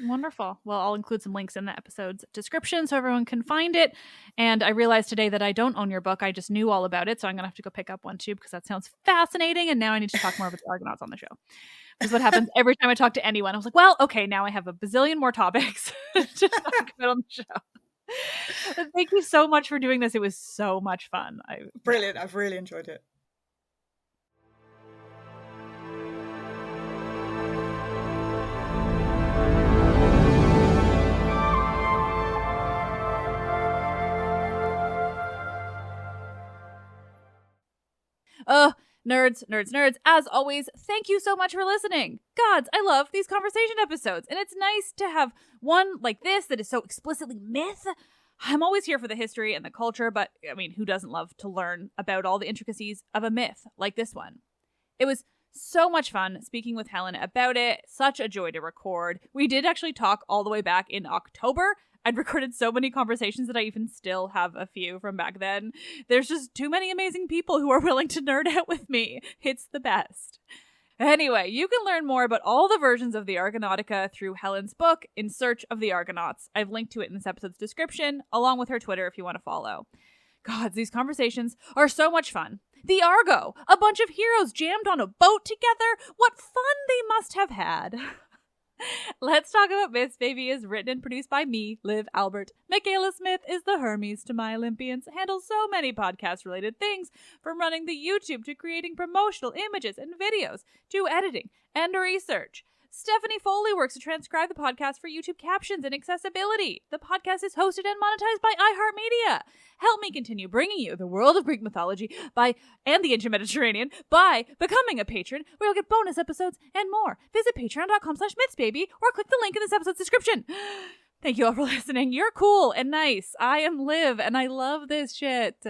Wonderful. Well, I'll include some links in the episode's description so everyone can find it. And I realized today that I don't own your book. I just knew all about it. So I'm going to have to go pick up one too, because that sounds fascinating. And now I need to talk more about the Argonauts on the show. This is what happens every time I talk to anyone. I was like, well, okay, now I have a bazillion more topics to talk about on the show. But thank you so much for doing this. It was so much fun. Brilliant. I've really enjoyed it. Nerds, as always, thank you so much for listening. Gods, I love these conversation episodes, and it's nice to have one like this that is so explicitly myth. I'm always here for the history and the culture, but I mean, who doesn't love to learn about all the intricacies of a myth like this one? It was so much fun speaking with Helen about it. Such a joy to record. We did actually talk all the way back in October. I'd recorded so many conversations that I even still have a few from back then. There's just too many amazing people who are willing to nerd out with me. It's the best. Anyway, you can learn more about all the versions of the Argonautica through Helen's book, In Search of the Argonauts. I've linked to it in this episode's description, along with her Twitter if you want to follow. God, these conversations are so much fun. The Argo, a bunch of heroes jammed on a boat together. What fun they must have had. Let's Talk About Myths, baby, is written and produced by me, Liv Albert. Michaela Smith is the Hermes to my Olympians, handles so many podcast-related things, from running the YouTube to creating promotional images and videos, to editing and research. Stephanie Foley works to transcribe the podcast for YouTube captions and accessibility. The podcast is hosted and monetized by iHeartMedia. Help me continue bringing you the world of Greek mythology and the ancient Mediterranean by becoming a patron, where you'll get bonus episodes and more. Visit patreon.com/mythsbaby or click the link in this episode's description. Thank you all for listening. You're cool and nice. I am Liv, and I love this shit.